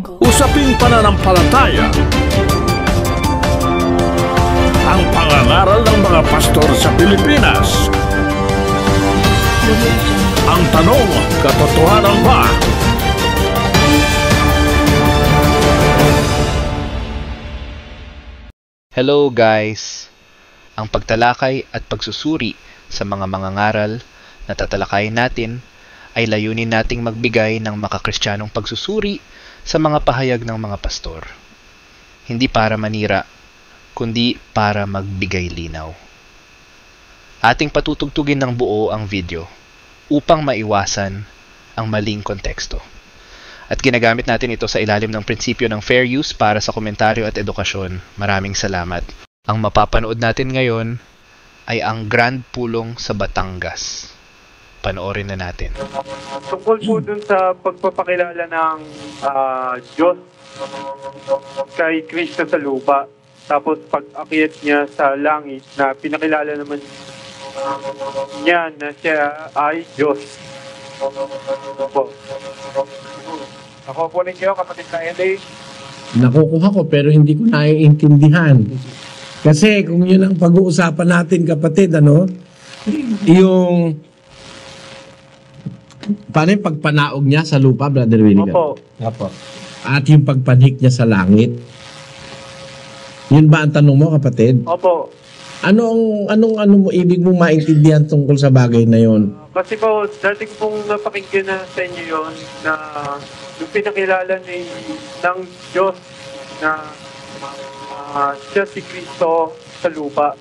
Usaping pananampalataya. Ang pangangaral ng mga pastor sa Pilipinas. Ang tanong, katotohanan ba? Hello guys! Ang pagtalakay at pagsusuri sa mga mangangaral na tatalakayin natin ay layunin nating magbigay ng makakristyanong pagsusuri sa mga pahayag ng mga pastor. Hindi para manira, kundi para magbigay linaw. Ating patutugtugin ng buo ang video upang maiwasan ang maling konteksto. At ginagamit natin ito sa ilalim ng prinsipyo ng fair use para sa komentaryo at edukasyon. Maraming salamat. Ang mapapanood natin ngayon ay ang Grand Pulong sa Batangas. Panoorin na natin. Tungkol po dun sa pagpapakilala ng Diyos kay Kristo sa lupa. Tapos pag-akyat niya sa langit na pinakilala naman niya na siya ay Diyos. Opo. Ako po ninyo, kapatid na LA. Nakukuha ko pero hindi ko naiintindihan. Kasi kung yun ang pag-uusapan natin, kapatid, yung paano yung pagpanaog niya sa lupa, Brother Willie? Opo. At yung pagpanik niya sa langit. Yun ba ang tanong mo, kapatid? Opo. Ano mo ibig mong maintindihan tungkol sa bagay na yon? Kasi po, dating pong napakinggan na sa inyo yun na yung pinakilala ng Diyos na siya si Kristo sa lupa.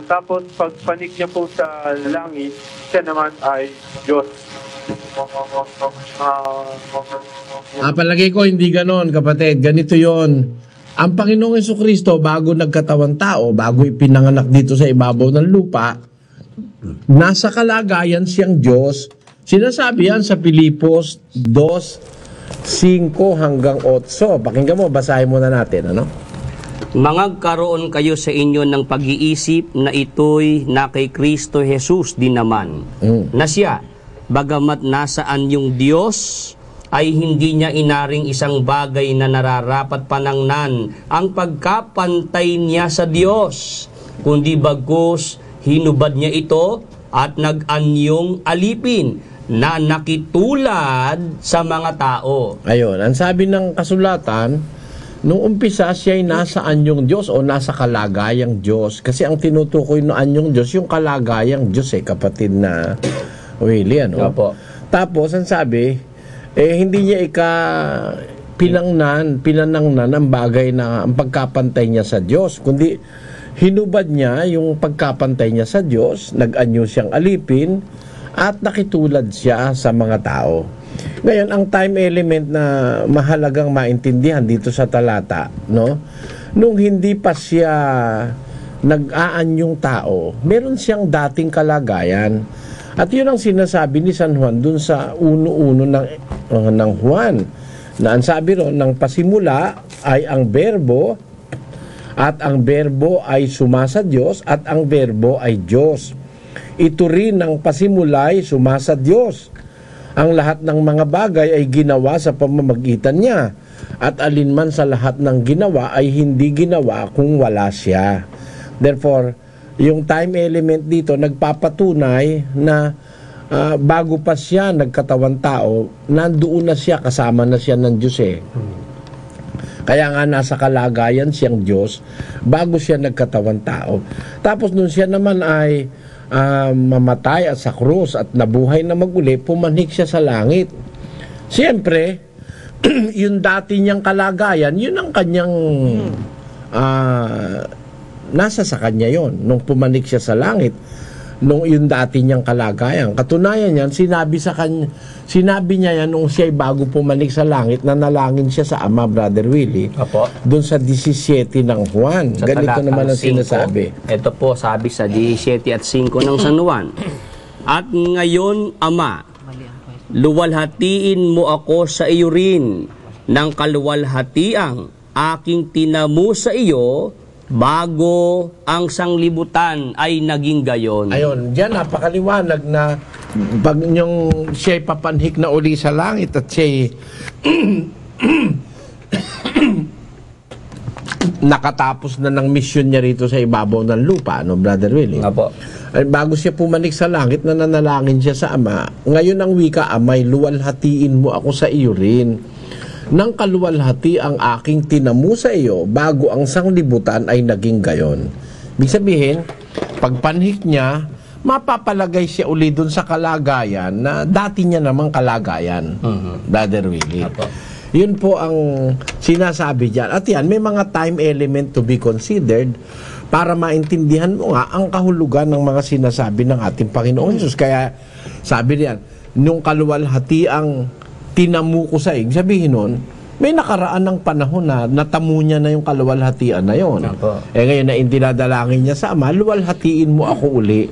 Tapos pagpanik niya po sa langit, siya naman ay Diyos. Palagay ko hindi ganon, kapatid. Ganito yon. Ang Panginoong Jesucristo, bago nagkatawan tao, bago ipinanganak dito sa ibabaw ng lupa, nasa kalagayan siyang Diyos. Sinasabi yan sa Pilipos 2:5 hanggang 8. Pakinggan mo, basahin muna natin, Mangagkaroon kayo sa inyo ng pag-iisip na ito'y na kay Kristo Jesus din naman, na siya, bagamat nasaan yung Diyos, ay hindi niya inaring isang bagay na nararapat panangnan ang pagkapantay niya sa Diyos, kundi bagkus hinubad niya ito at nag-anyong alipin na nakitulad sa mga tao. Ayun, ang sabi ng kasulatan, nung umpisa siya ay nasa anyong Diyos o nasa kalagayang Diyos. Kasi ang tinutukoy ng anyong Diyos, yung kalagayang Diyos kapatid na Willie, Opo. Tapos, ang sabi, hindi niya pinanangnan ang bagay na ang pagkapantay niya sa Diyos, kundi hinubad niya yung pagkapantay niya sa Diyos, nag-anyo siyang alipin, at nakitulad siya sa mga tao. Ngayon, ang time element na mahalagang maintindihan dito sa talata, nung hindi pa siya nag-aanyong tao, meron siyang dating kalagayan. At yun ang sinasabi ni San Juan dun sa uno-uno ng Juan, na ang sabi ron, ng pasimula ay ang berbo, at ang berbo ay sumasa Diyos, at ang berbo ay Diyos. Ito rin ang pasimula ay sumasa Diyos. Ang lahat ng mga bagay ay ginawa sa pamamagitan niya, at alinman sa lahat ng ginawa ay hindi ginawa kung wala siya. Therefore, yung time element dito nagpapatunay na bago pa siya nagkatawan tao, nandoon na siya, kasama na siya ng Diyos Kaya nga nasa kalagayan siyang Diyos bago siya nagkatawan tao. Tapos nung siya naman ay mamatay at sa krus at nabuhay na maguli, pumanik siya sa langit. Siyempre, yung dati niyang kalagayan, yun ang kanyang nasa sa kanya yon nung pumanik siya sa langit, nung yung dati niyang kalagayan. Katunayan yan, sinabi niya yan nung siya bago pumanik sa langit, na nalangin siya sa Ama, Brother Willie. Opo. Doon sa 17 ng Juan. Sa ganito naman ang sinasabi. Ito po sabi sa 17 at 5 ng San Juan. At ngayon, Ama, luwalhatiin mo ako sa iyo rin ng kaluwalhatiang aking tinamo sa iyo bago ang sanglibutan ay naging gayon. Ayun, diyan napakaliwanag na pag yung siya'y papanhik na uli sa langit at siya'y nakatapos na ng mission niya rito sa ibabaw ng lupa, no, Brother Willie? Apo. Bago siya pumanik sa langit, nananalangin siya sa Ama. Ngayon ang wika, Amay, luwalhatiin mo ako sa iyo rin. Nang kaluwalhati ang aking tinamu sa iyo, bago ang sanglibutan ay naging gayon. Ibig sabihin, pagpanhik niya, mapapalagay siya uli dun sa kalagayan na dati niya namang kalagayan, Brother Willie. Apo. Yun po ang sinasabi dyan. At yan, may mga time element to be considered para maintindihan mo nga ang kahulugan ng mga sinasabi ng ating Panginoon Jesus. Kaya sabi niyan, nung kaluwalhati ang tinamu ko sa iyo, sabihin nun, may nakaraan ng panahon na natamu niya na yung kaluwalhatian na yon. Ngayon na indinadalangin niya sa Ama, luwalhatiin mo ako uli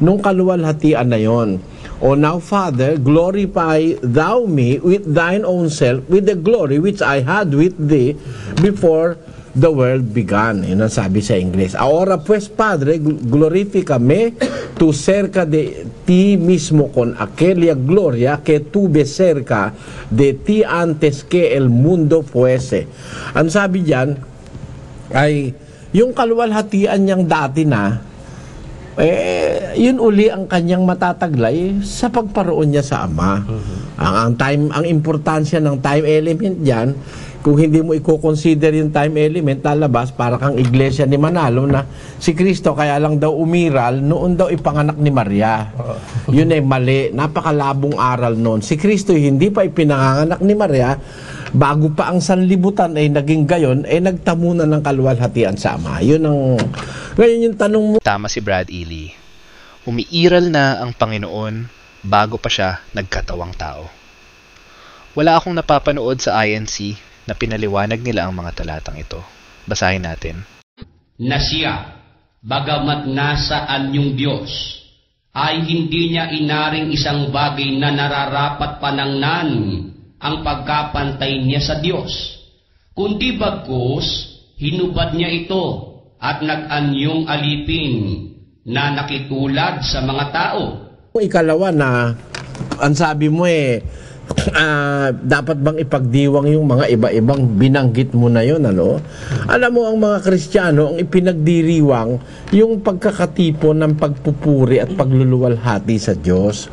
nung kaluwalhatian na yon. O now, Father, glorify thou me with thine own self, with the glory which I had with thee before the world began. Yun ang sabi sa Ingles. Ahora pues, Padre, glorificame tu cerca de ti mismo con aquella gloria que tuve cerca de ti antes que el mundo fuese. Ang sabi diyan ay yung kaluwalhatian niyang dati na, yun uli ang kanyang matataglay sa pagparoon niya sa Ama. Ang importansya ng time element diyan, kung hindi mo i-consider yung time element, lalabas para kang iglesia ni Manalo na si Kristo kaya lang daw umiral noon daw ipanganak ni Maria. Yun ay mali, napakalabong aral noon. Si Kristo hindi pa ipinanganak ni Maria, bago pa ang sanlibutan ay naging gayon, ay nagtamo na ng kaluwalhatian sa Ama. Yun ang, ngayon yung tanong mo. Tama si Brad Ely. Umiiral na ang Panginoon bago pa siya nagkatawang tao. Wala akong napapanood sa INC na pinaliwanag nila ang mga talatang ito. Basahin natin. Na siya, bagamat nasa anyong Diyos, ay hindi niya inaring isang bagay na nararapat panangnan ang pagkapantay niya sa Diyos. Kundi bagkus, hinubad niya ito at nag-anyong alipin na nakitulad sa mga tao. Ikalawa na, ang sabi mo dapat bang ipagdiwang yung mga iba-ibang binanggit mo na yun, ano? Alam mo, ang mga Kristiyano, ang ipinagdiriwang yung pagkakatipo ng pagpupuri at pagluluwalhati sa Diyos.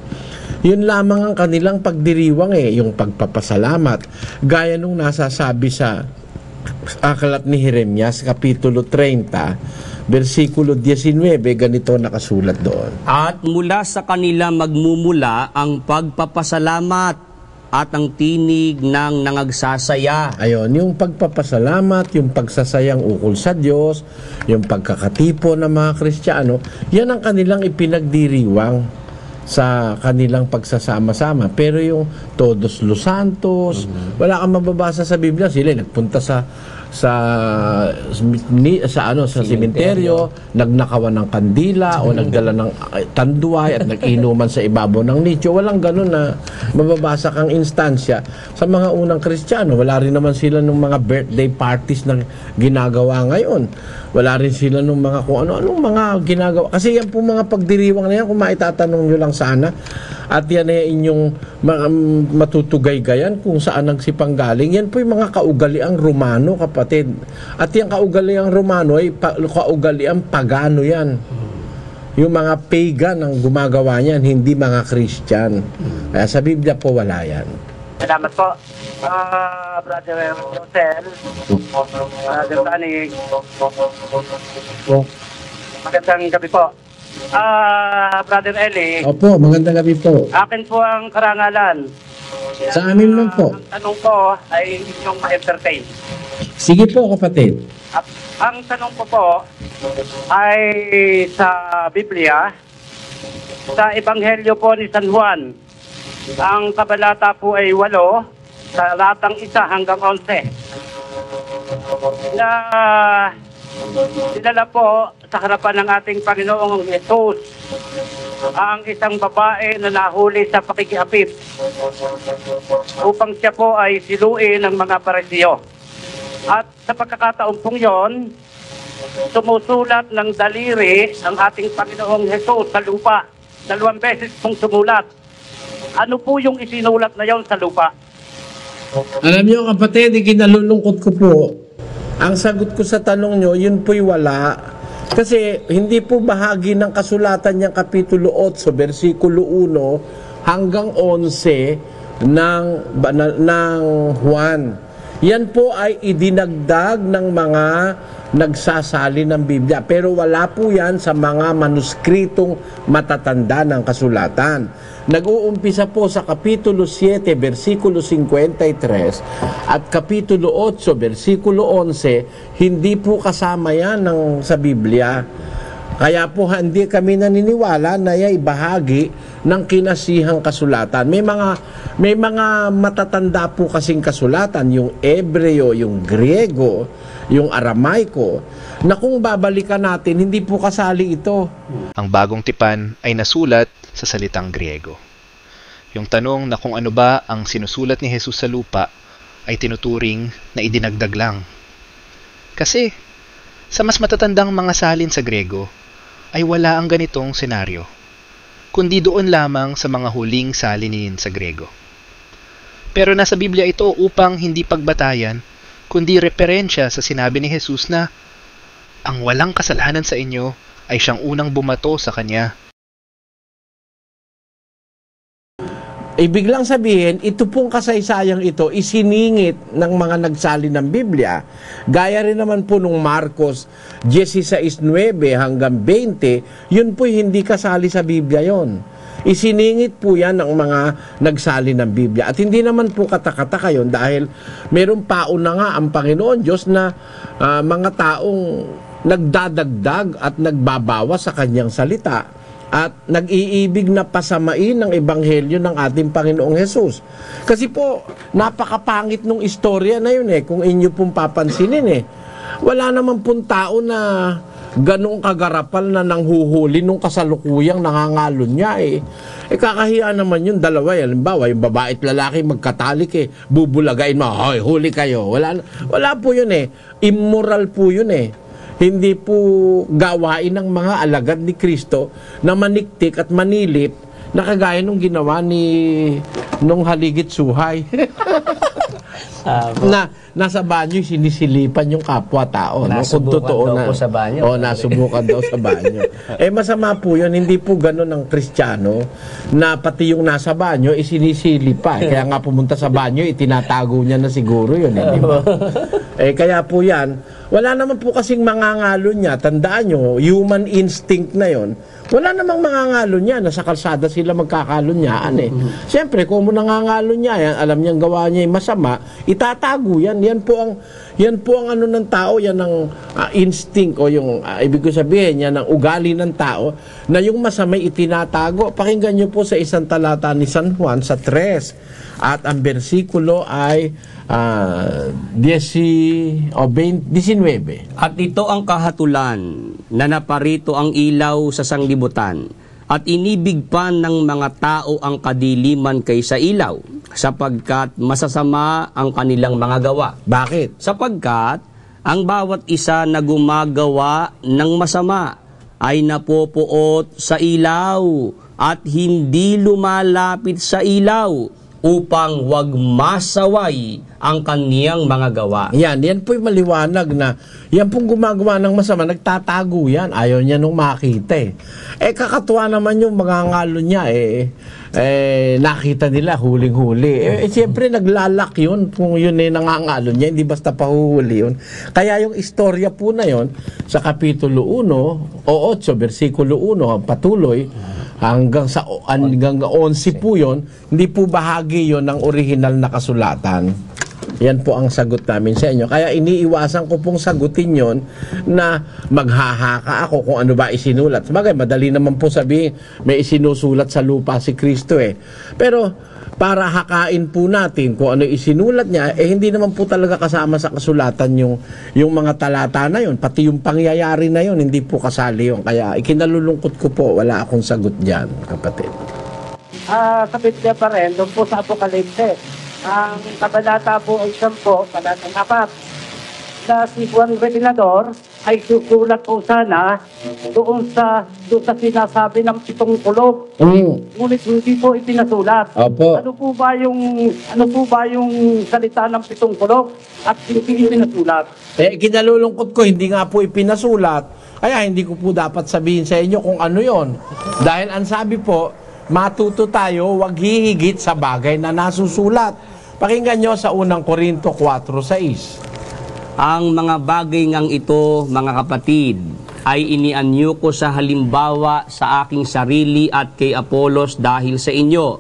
Yun lamang ang kanilang pagdiriwang yung pagpapasalamat. Gaya nung nasasabi sa aklat ni Jeremias, Kapitulo 30, versikulo 19, ganito nakasulat doon. At mula sa kanila magmumula ang pagpapasalamat at ang tinig ng nangagsasaya. Ayon, yung pagpapasalamat, yung pagsasayang ukol sa Diyos, yung pagkakatipo ng mga Kristiyano, yan ang kanilang ipinagdiriwang sa kanilang pagsasama-sama. Pero yung Todos los Santos, wala kang mababasa sa Biblia. Sila nagpunta sa sementeryo, nagnakawan ng kandila o nagdala ng tanduay at nag-inuman sa ibabaw ng nicho. Walang ganun na mababasa kang instansya sa mga unang Kristiyano. Wala rin naman sila ng mga birthday parties na ginagawa ngayon. Wala rin sila ng mga kung ano-anong mga ginagawa. Kasi yan po mga pagdiriwang na yan, kung maitatanong nyo lang sana, at yan ay inyong matutugay-gayan kung saan nagsipanggaling. Yan po yung mga kaugaliang Romano, kapatid. At yung kaugaliang Romano ay kaugaliang pagano yan. Yung mga pagan ang gumagawa niyan, hindi mga Christian. Kaya sa Biblia po wala yan. Salamat po, Brother Rosel, Brother Tanig. Magandang gabi po. Brother Eli. Opo, magandang gabi po. Akin po ang karangalan. Sa amin lang po. Ang tanong ko ay inyong ma-entertain. Sige po, kapatid. Ang tanong ko po ay sa Biblia, sa Ebanghelyo po ni San Juan. Ang kabalata po ay 8, sa latang 1 hanggang 11. Na dinala po sa harapan ng ating Panginoong Jesus ang isang babae na nahuli sa pakikiapid upang siya po ay siluin ng mga Parisiyo. At sa pagkakataon pong yon, sumusulat ng daliri ang ating Panginoong Jesus sa lupa. 2 beses pong sumulat. Ano po yung isinulat na yon sa lupa? Alam niyo kapatid, ikinalulungkot ko po. Ang sagot ko sa tanong nyo, yun po'y wala. Kasi hindi po bahagi ng kasulatan niyang Kapitulo 8, versikulo 1 hanggang 11 ng Juan. Yan po ay idinagdag ng mga nagsasali ng Biblia. Pero wala po yan sa mga manuskritong matatanda ng kasulatan. Nag-uumpisa po sa Kapitulo 7, versikulo 53 at Kapitulo 8, versikulo 11, hindi po kasama yan sa Biblia. Kaya po hindi kami naniniwala na yan bahagi ng kinasihang kasulatan. May mga matatanda po kasing kasulatan, yung Hebreo, yung Griego, yung Aramaiko, na kung babalikan natin, hindi po kasali ito. Ang bagong tipan ay nasulat sa salitang Griego. Yung tanong na kung ano ba ang sinusulat ni Jesus sa lupa ay tinuturing na idinagdag lang. Kasi sa mas matatandang mga salin sa Griego ay wala ang ganitong senaryo, kundi doon lamang sa mga huling salinin sa Griego. Pero nasa Biblia ito upang hindi pagbatayan, kundi referensya sa sinabi ni Jesus na ang walang kasalanan sa inyo ay siyang unang bumato sa kanya. Ibig lang sabihin, ito pong kasaysayang ito isiningit ng mga nagsali ng Biblia. Gaya rin naman po nung Marcos 16:9 hanggang 20, yun po hindi kasali sa Biblia yon. Isiningit po yan ng mga nagsali ng Biblia. At hindi naman po katakataka yun dahil meron pauna nga ang Panginoon Diyos na mga taong nagdadagdag at nagbabawa sa kanyang salita at nag-iibig na pasamain ng ebanghelyo ng ating Panginoong Hesus. Kasi po, napakapangit nung istorya na yun kung inyo pong papansinin Wala naman pong tao na ganong kagarapal na nanghuhuli nung kasalukuyang nangangalon niya kakahiya naman yung dalawa. Halimbawa, yung babae at lalaki magkatalik bubulagain mo, hoy, huli kayo. Wala po yun Immoral po yun Hindi po gawain ng mga alagad ni Kristo na maniktik at manilip na kagaya nung ginawa nung haligit suhay. Na nasa banyo sinisilipan yung kapwa-tao. Nasubukan daw po sa banyo. Nasubukan daw sa banyo. Masama po yun. Hindi po gano'n ang Kristiyano na pati yung nasa banyo sinisilip pa. Kaya nga pumunta sa banyo, itinatago niya na siguro yun. Di ba? Kaya po yan, wala naman po kasing mangangalo niya. Tandaan nyo, human instinct na yon. Wala namang mangangalo niya na sa kalsada sila magkakalonyaan Siyempre, kung nangangalo niya yan, alam niyang gawa niya yung masama, itatago yan. Yan po ang ano ng tao, yan ang instinct o yung ibig ko sabihin, yan ang ugali ng tao na yung masama itinatago. Pakinggan niyo po sa isang talata ni San Juan sa 3 at ang bersikulo ay 19. At ito ang kahatulan na naparito ang ilaw sa sanglibutan at inibig pa ng mga tao ang kadiliman kaysa ilaw sapagkat masasama ang kanilang mga gawa. Bakit? Sapagkat ang bawat isa na gumagawa ng masama ay napopuot sa ilaw at hindi lumalapit sa ilaw upang wag masaway ang kaniyang mga gawa. Yan po'y maliwanag na yan pong gumagawa ng masama, nagtatago yan. Ayaw niya nung makita kakatuwa naman yung mga ngalo niya nakita nila huling-huli. Siyempre naglalak yun kung yun nangangalo niya, hindi basta pahuhuli yun. Kaya yung istorya po na yun sa Kapitulo 1 o 8, versikulo 1, patuloy hanggang 11 po yun, hindi po bahagi yun ng original na kasulatan. Yan po ang sagot namin sa inyo. Kaya iniiwasan ko pong sagutin yon na maghahaka ako kung ano ba isinulat. Sabagay, madali naman po sabihin, may isinusulat sa lupa si Kristo Pero para hakain po natin kung ano isinulat niya, hindi naman po talaga kasama sa kasulatan yung mga talata na yun. Pati yung pangyayari na yun, hindi po kasali yun. Kaya ikinalulungkot ko po, wala akong sagot dyan, kapatid. Sa Biblia pa rin, doon po sa Apokalipse, ang kabalata po ay 10, talatang 4, na si Juan Revelador ay susulat po sana doon sa sinasabi ng 7 kulog. Ngunit hindi po ipinasulat. Opo. Ano po ba yung salita ng 7 kulog at hindi ipinasulat? Kinalulungkot ko, hindi nga po ipinasulat. Kaya hindi ko po dapat sabihin sa inyo kung ano yon. Dahil ang sabi po, matuto tayo, wag hihigit sa bagay na nasusulat. Pakinggan nyo sa unang Korinto 4:6. Ang mga bagay ngang ito, mga kapatid, ay inianyo ko sa halimbawa sa aking sarili at kay Apolos dahil sa inyo,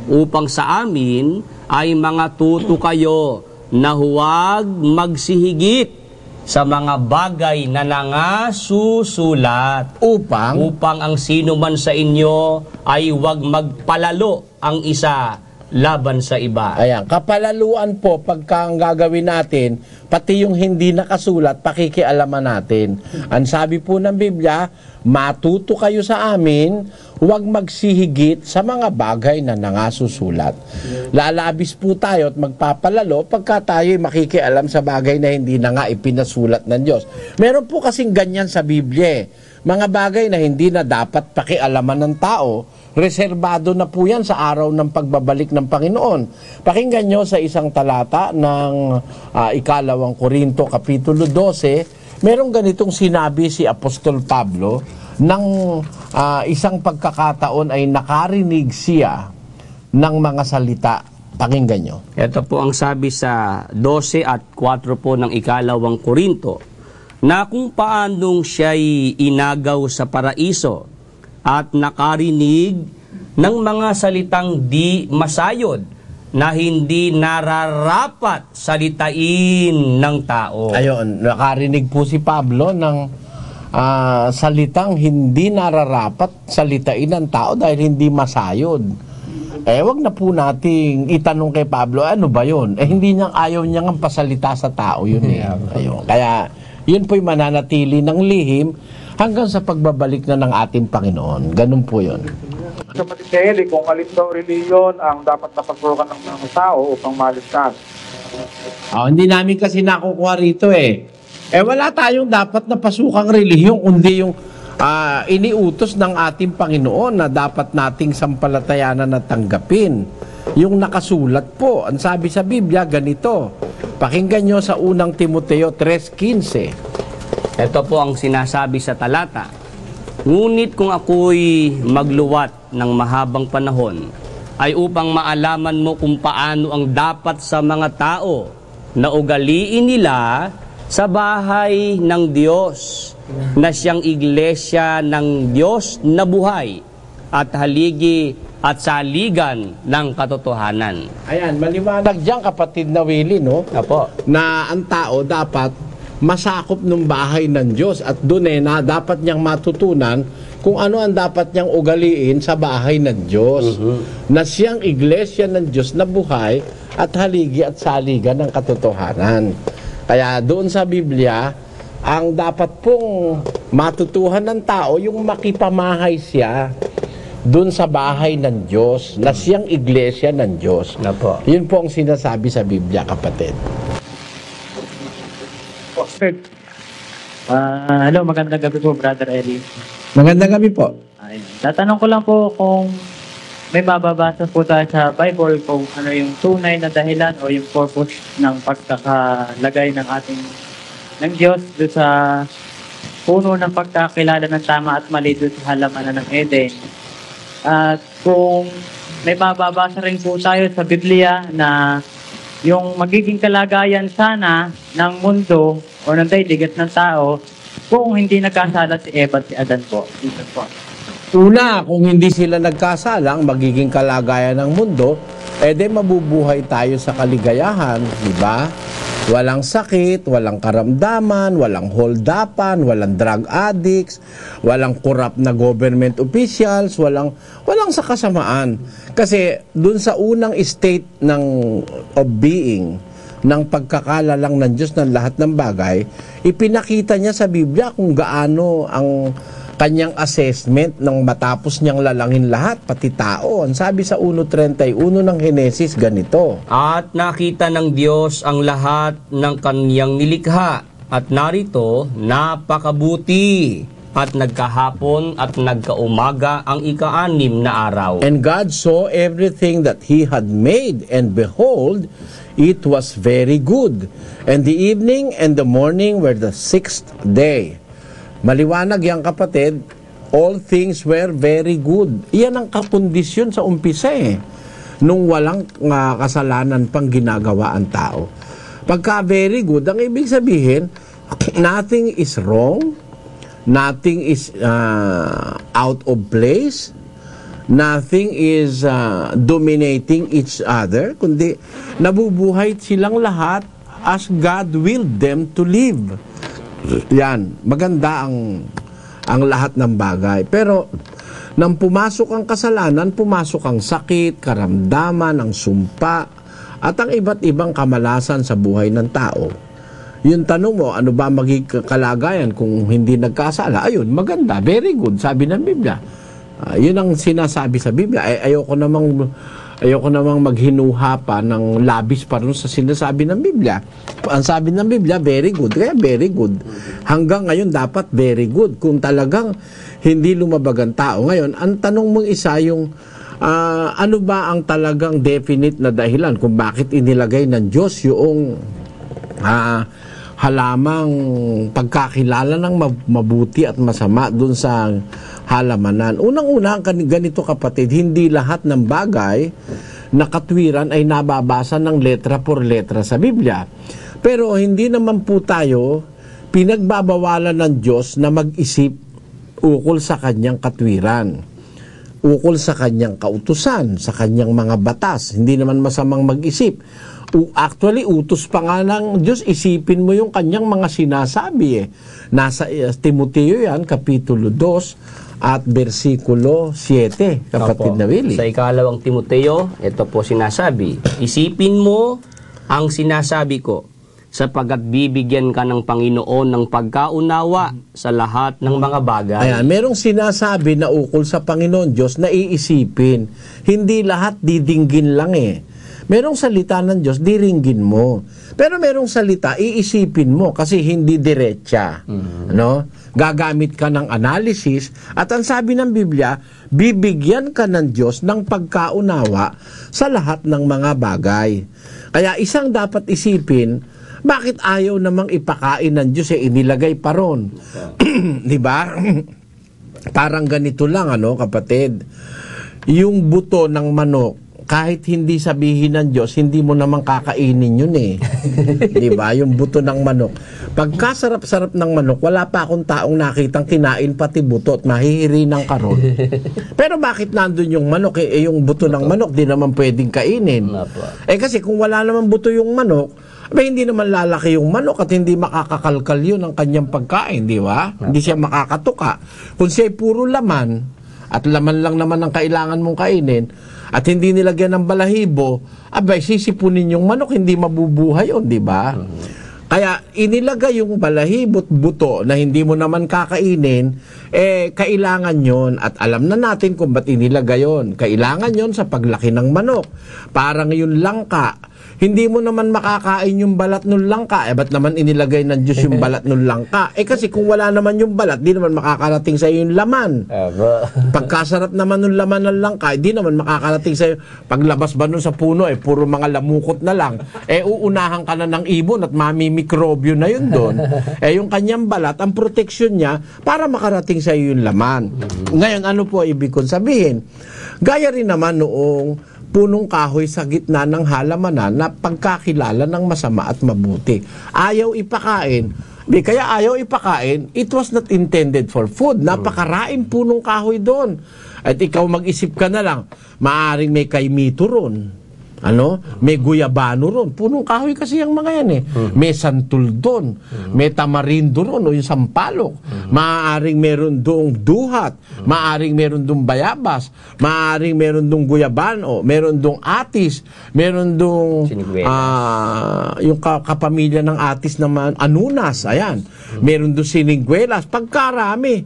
upang sa amin ay mga tuto kayo na huwag magsihigit sa mga bagay na nangasusulat, upang ang sino man sa inyo ay huwag magpalalo ang isa laban sa iba. Ayan, kapalaluan po pagka ang gagawin natin, pati yung hindi nakasulat, pakikialaman natin. Ang sabi po ng Biblia, matuto kayo sa amin, huwag magsihigit sa mga bagay na nangasusulat. Lalabis po tayo at magpapalalo pagka tayo makikialam sa bagay na hindi na nga ipinasulat ng Diyos. Meron po kasing ganyan sa Biblia. Mga bagay na hindi na dapat pakialaman ng tao, reserbado na po yan sa araw ng pagbabalik ng Panginoon. Pakinggan nyo sa isang talata ng 2 Korinto Kapitulo 12, merong ganitong sinabi si Apostol Pablo ng isang pagkakataon ay nakarinig siya ng mga salita. Pakinggan nyo. Ito po ang sabi sa 12 at 4 po ng 2 Korinto, na kung paanong siya'y inagaw sa paraiso at nakarinig ng mga salitang di masayod na hindi nararapat salitain ng tao. Ayun, nakarinig po si Pablo ng salitang hindi nararapat salitain ng tao dahil hindi masayod. Wag na po nating itanong kay Pablo, ano ba yun? Hindi niya, ayaw niya nga pasalita sa tao yun Ayun. Kaya yun po'y mananatili ng lihim hanggang sa pagbabalik na ng ating Panginoon. Ganun po yun. Kapatid Eli, kung alin daw reliyon ang dapat napasukan ng mga tao upang maligtas. Hindi namin kasi nakukuha rito wala tayong dapat na pasukang relihiyon kundi yung iniutos ng ating Panginoon na dapat nating sampalatayanan na tanggapin. Yung nakasulat po, ang sabi sa Biblia, ganito. Pakinggan nyo sa unang Timoteo 3:15. Ito po ang sinasabi sa talata. Ngunit kung ako'y magluwat ng mahabang panahon, ay upang maalaman mo kung paano ang dapat sa mga tao na ugaliin nila sa bahay ng Diyos, na siyang iglesia ng Diyos na buhay at haligi at saligan ng katotohanan. Ayan, maliwanag dyan kapatid na Willie, no? Apo. Na ang tao dapat masakop ng bahay ng Diyos at doon na dapat niyang matutunan kung ano ang dapat niyang ugaliin sa bahay ng Diyos. Na siyang iglesia ng Diyos na buhay at haligi at saligan ng katotohanan. Kaya doon sa Biblia, ang dapat pong matutuhan ng tao yung makipamahay siya doon sa bahay ng Diyos, na siyang iglesia ng Diyos. Apo. Yun po ang sinasabi sa Biblia, kapatid. Hello, magandang gabi po, Brother Eli. Magandang gabi po. Tatanong ko lang po kung may mababasa po tayo sa Bible kung ano yung tunay na dahilan o yung purpose ng pagkakalagay ng ng Diyos doon sa puno ng pagkakilala ng tama at mali doon sa halamanan ng Eden. At kung may mababasa rin po tayo sa Biblia na yung magiging kalagayan sana ng mundo o ng daigdig at ng tao kung hindi nagkasala si Eva at si Adan po. Ito po. Una, kung hindi sila nagkasala, ang magiging kalagayan ng mundo, mabubuhay tayo sa kaligayahan, di ba? Walang sakit, walang karamdaman, walang holdapan, walang drug addicts, walang corrupt na government officials, walang sa kasamaan. Kasi dun sa unang state of being, ng pagkakalalang ng Diyos ng lahat ng bagay, ipinakita niya sa Biblia kung gaano ang kanyang assessment ng matapos niyang lalangin lahat, pati tao. Ang sabi sa 1:31 ng Henesis ganito. At nakita ng Diyos ang lahat ng kaniyang nilikha, At narito, napakabuti at nagkahapon at nagkaumaga ang ika-6 na araw. And God saw everything that He had made, and behold, it was very good. And the evening and the morning were the 6th day. Maliwanag yan, kapatid, all things were very good. Iyan ang kapundisyon sa umpisa nung walang kasalanan pang ginagawa ang tao. Pagka very good, ang ibig sabihin, nothing is wrong, nothing is out of place, nothing is dominating each other, kundi nabubuhay silang lahat as God willed them to live. Yan, maganda ang lahat ng bagay. Pero nang pumasok ang kasalanan, pumasok ang sakit, karamdaman, ang sumpa, at ang iba't ibang kamalasan sa buhay ng tao. Yung tanong mo, ano ba magiging kalagayan kung hindi nagkasala? Ayun, maganda, very good, sabi ng Biblia. Yun ang sinasabi sa Biblia. Ayoko namang maghinuha pa ng labis pa rin sa sinasabi ng Biblia. Ang sabi ng Biblia, very good. Kaya very good. Hanggang ngayon, dapat very good. Kung talagang hindi lumabag ang tao. Ngayon, ang tanong mong isa yung ano ba ang talagang definite na dahilan kung bakit inilagay ng Diyos yung halamang pagkakilala ng mabuti at masama dun sa halamanan. Unang-una, ganito kapatid, hindi lahat ng bagay na katwiran ay nababasa ng letra por letra sa Biblia. Pero hindi naman po tayo pinagbabawalan ng Diyos na mag-isip ukol sa kanyang katwiran, ukol sa kanyang kautusan, sa kanyang mga batas. Hindi naman masamang mag-isip. Actually, utos pa nga ng Diyos, isipin mo yung kanyang mga sinasabi. Nasa Timoteo yan, Kapitulo 2 at versikulo 7, kapatid na Willie. Sa 2 Timoteo, ito po sinasabi, isipin mo ang sinasabi ko, sapagkat bibigyan ka ng Panginoon ng pagkaunawa sa lahat ng mga bagay. Ayan, merong sinasabi na ukol sa Panginoon Diyos na iisipin. Hindi lahat didinggin lang Merong salita ng Diyos, diringgin mo. Pero merong salita, iisipin mo kasi hindi diretsa. No? Gagamit ka ng analysis at ang sabi ng Biblia, bibigyan ka ng Diyos ng pagkaunawa sa lahat ng mga bagay. Kaya isang dapat isipin, bakit ayaw namang ipakain ng Diyos inilagay pa ron? Di ba? Parang ganito lang, kapatid. Yung buto ng manok, kahit hindi sabihin ng Diyos, hindi mo naman kakainin yun Di ba? Yung buto ng manok. Pagkasarap-sarap ng manok, wala pa akong taong nakitang kinain pati buto at mahihiri ng karon. Pero bakit nandun yung manok? Yung buto ng manok, di naman pwedeng kainin. Kasi kung wala naman buto yung manok, hindi naman lalaki yung manok at hindi makakakalkal yun ang kanyang pagkain, di ba? Hindi siya makakatuka. Kung siya puro laman, at laman lang naman ang kailangan mong kainin, at hindi nilagyan ng balahibo, sisipunin yung manok, hindi mabubuhay yun, di ba? Kaya inilagay yung balahibo at buto na hindi mo naman kakainin, kailangan yon at alam na natin kung ba't inilagay yon. Kailangan yon sa paglaki ng manok. Parang yung langka, hindi mo naman makakain yung balat ng langka. Ba't naman inilagay ng Diyos yung balat ng langka? Kasi kung wala naman yung balat, di naman makakarating sa iyo yung laman. Pagkasarap naman ng laman ng langka, di naman makakarating sa iyo. Paglabas ba nun sa puno, puro mga lamukot na lang. Uunahan ka na ng ibon at mamimikrobyo na yun doon. Yung kanyang balat, ang proteksyon niya para makarating sa iyo yung laman. Ngayon, ano po ibig kong sabihin? Gaya rin naman noong punong kahoy sa gitna ng halamanan na pagkakilala ng masama at mabuti. Ayaw ipakain. Kaya ayaw ipakain, it was not intended for food. Napakaraing punong kahoy doon. At ikaw mag-isip ka na lang, maaring may kaimito ron. May guyabano ron. Punong kahoy kasi yung mga yan May santul doon. May tamarindo ron o yung sampalok. Maaaring meron doong duhat. Maaaring meron doong bayabas. Maaaring meron doong guyabano. Meron doong atis. Meron doong yung kapamilya ng atis naman, anunas. Ayan. Meron doong siniguelas. Pagkarami.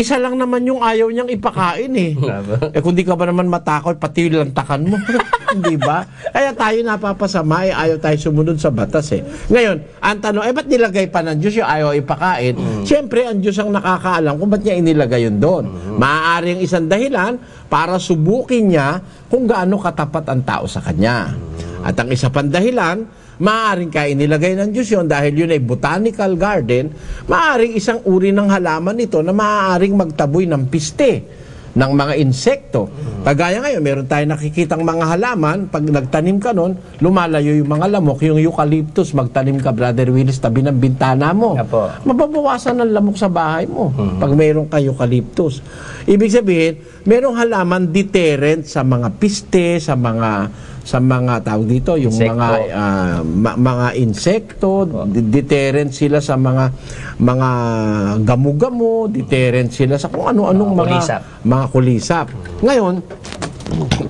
Isa lang naman yung ayaw niyang ipakain eh. Kung di ka ba naman matakot, pati yung lantakan mo. Di ba? Kaya tayo napapasama, ayaw tayo sumunod sa batas eh. Ngayon, ang tanong, ba't nilagay pa ng Diyos yung ayaw ipakain? Siyempre, ang Diyos ang nakakaalam kung ba't niya inilagay yun doon. Maaaring isang dahilan para subukin niya kung gaano katapat ang tao sa kanya. At ang isa pang dahilan, maaaring kaya inilagay ng Diyos yun dahil yun ay botanical garden, maaaring isang uri ng halaman ito na maaaring magtaboy ng piste ng mga insekto. Kagaya ngayon, meron tayong nakikitang mga halaman, pag nagtanim ka nun, lumalayo yung mga lamok, yung eucalyptus, magtanim ka, Brother Willis, tabi ng bintana mo. Mababawasan ang lamok sa bahay mo pag mayroon ka eucalyptus. Ibig sabihin, merong halaman deterrent sa mga piste, sa mga tawag dito, yung mga insekto, deterrent sila sa mga gamu-gamu, deterrent sila sa kung ano-anong mga kulisap. Ngayon,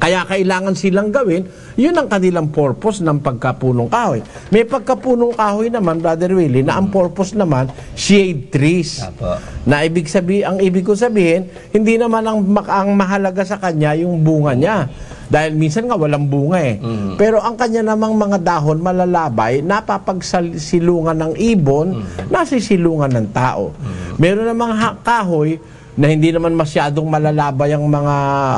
kaya kailangan silang gawin, yun ang kanilang purpose ng pagkapunong kahoy. May pagkapunong kahoy naman, Brother Willie, na ang purpose naman, shade trees. Na ang ibig ko sabihin, hindi naman ang mahalaga sa kanya yung bunga niya. Dahil minsan nga walang bunga eh. Pero ang kanya namang mga dahon malalabay, napapagsilungan ng ibon, nasisilungan ng tao. Meron namang kahoy na hindi naman masyadong malalabay ang mga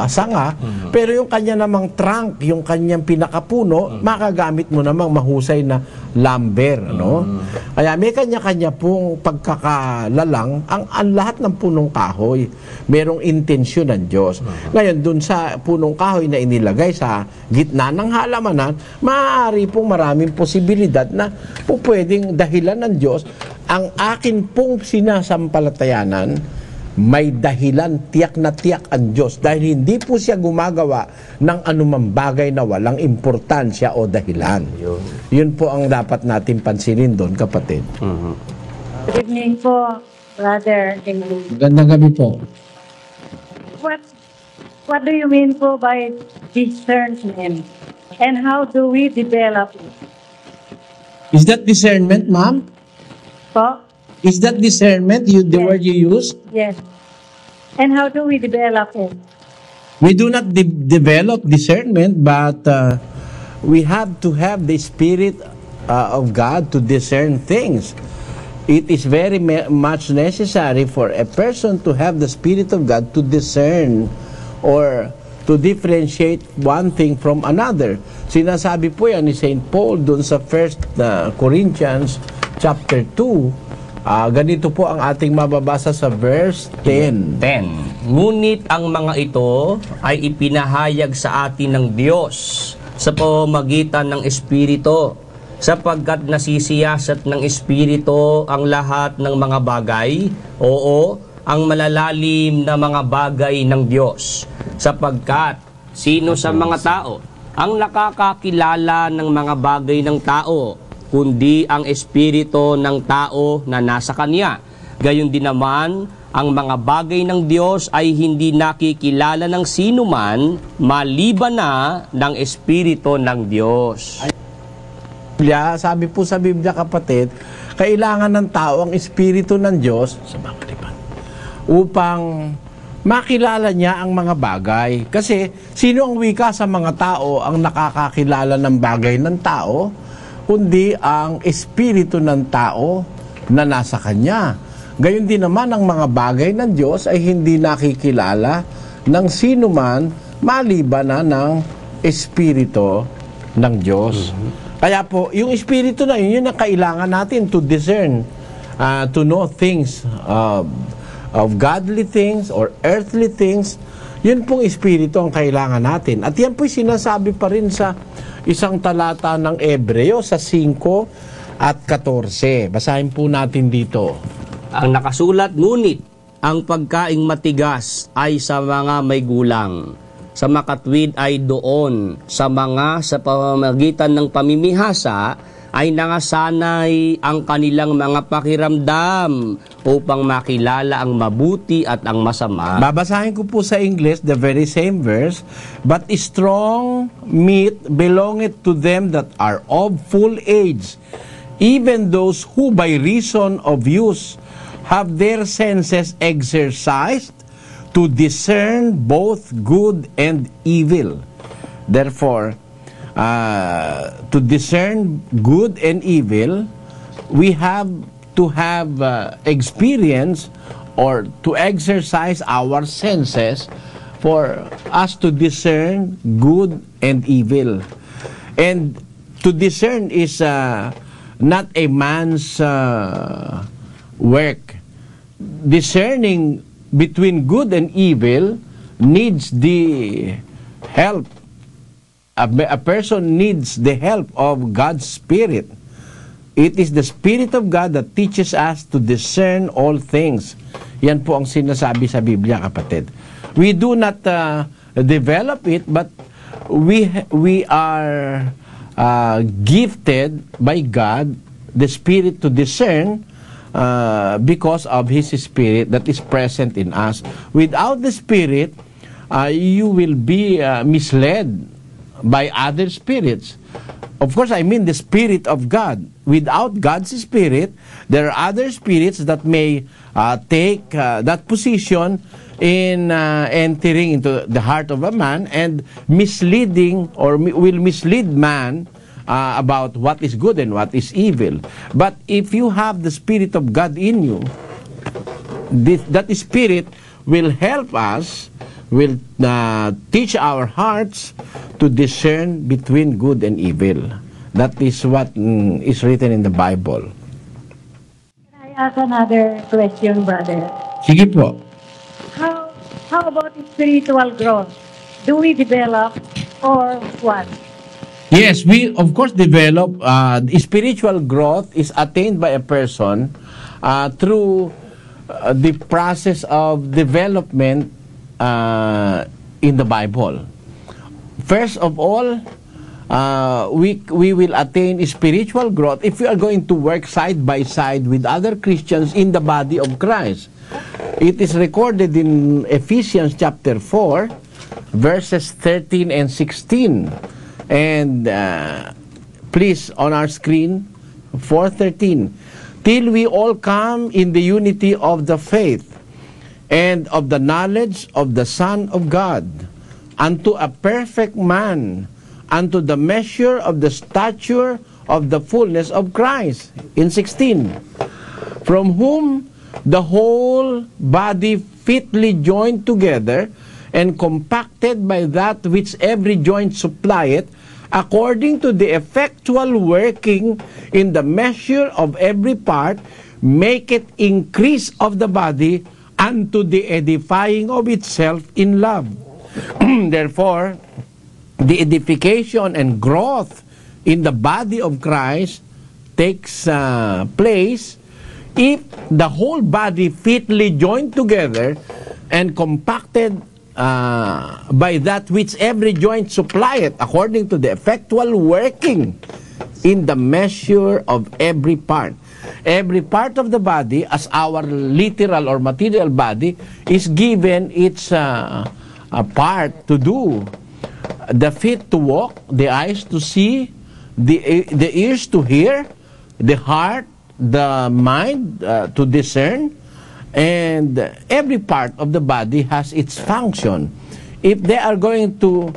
sanga, pero yung kanya namang trunk, yung kanyang pinakapuno, makagamit mo namang mahusay na lumber, no? Kaya may kanya-kanya pong pagkakalalang ang lahat ng punong kahoy. Merong intensyon ng Diyos. Ngayon, dun sa punong kahoy na inilagay sa gitna ng halamanan, maaari pong maraming posibilidad na po pwedeng dahilan ng Diyos. Ang akin pong sinasampalatayanan, may dahilan, tiyak na tiyak ang Diyos dahil hindi po siya gumagawa ng anumang bagay na walang importansya o dahilan. Yun po ang dapat natin pansinin doon, kapatid. Good evening po, Brother. Magandang gabi po. What do you mean po by discernment? And how do we develop it? Is that discernment, ma'am? Po? Is that discernment, the word you use? Yes. And how do we develop it? We do not develop discernment, but we have to have the Spirit of God to discern things. It is very much necessary for a person to have the Spirit of God to discern or to differentiate one thing from another. Sinasabi po yan ni St. Paul dun sa 1 Corinthians chapter 2. Ganito po ang ating mababasa sa verse 10. Ngunit ang mga ito ay ipinahayag sa atin ng Diyos sa pamamagitan ng Espiritu, sapagkat nasisiyasat ng Espiritu ang lahat ng mga bagay, ang malalalim na mga bagay ng Diyos, sapagkat sino sa mga tao ang nakakakilala ng mga bagay ng tao, kundi ang espiritu ng tao na nasa kanya. Gayon din naman, ang mga bagay ng Diyos ay hindi nakikilala ng sino man, maliban na ng espiritu ng Diyos. Sabi po sa Biblia, kapatid, kailangan ng tao ang espiritu ng Diyos upang makilala niya ang mga bagay. Kasi sino ang wika sa mga tao ang nakakakilala ng bagay ng tao, kundi ang espiritu ng tao na nasa kanya. Gayon din naman ang mga bagay ng Diyos ay hindi nakikilala ng sino man maliban na ng espiritu ng Diyos. Kaya po, yung espiritu na yun ang kailangan natin to discern, to know things of godly things or earthly things. Yun pong espiritu ang kailangan natin. At yan po'y sinasabi pa rin sa isang talata ng Ebreo sa 5 at 14. Basahin po natin dito. Ang nakasulat, ngunit ang pagkaing matigas ay sa mga may gulang, sa makatwid ay doon, sa mga sa pamamagitan ng pamimihasa ay nangasanay ang kanilang mga pakiramdam upang makilala ang mabuti at ang masama. Babasahin ko po sa English, the very same verse. But strong meat belongeth to them that are of full age, even those who by reason of use have their senses exercised to discern both good and evil. Therefore, to discern good and evil, we have to have experience or to exercise our senses for us to discern good and evil. And to discern is not a man's work. Discerning between good and evil needs the help. A person needs the help of God's Spirit. It is the Spirit of God that teaches us to discern all things. Yan po ang sinasabi sa Biblia, kapatid. We do not develop it, but we are gifted by God the Spirit to discern because of His Spirit that is present in us. Without the Spirit, you will be misled by other spirits. Of course, I mean the Spirit of God. Without God's Spirit, there are other spirits that may take that position in entering into the heart of a man and misleading or will mislead man about what is good and what is evil. But if you have the Spirit of God in you, that Spirit will help us, will teach our hearts to discern between good and evil. That is what is written in the Bible. Can I ask another question, brother? Sige po. How about spiritual growth? Do we develop or what? Yes, we of course develop. Spiritual growth is attained by a person through the process of development in the Bible. First of all, we will attain spiritual growth if we are going to work side by side with other Christians in the body of Christ. It is recorded in Ephesians chapter 4, verses 13 and 16. And please, on our screen, 4:13. Till we all come in the unity of the faith and of the knowledge of the Son of God, unto a perfect man, unto the measure of the stature of the fullness of Christ. In 16. From whom the whole body fitly joined together and compacted by that which every joint supplieth, according to the effectual working in the measure of every part, make it increase of the body unto the edifying of itself in love. Therefore, the edification and growth in the body of Christ takes place if the whole body fitly joined together and compacted by that which every joint supplieth, according to the effectual working in the measure of every part. Every part of the body, as our literal or material body, is given its part to do. The feet to walk, the eyes to see, the ears to hear, the heart, the mind to discern, and every part of the body has its function. If they are going to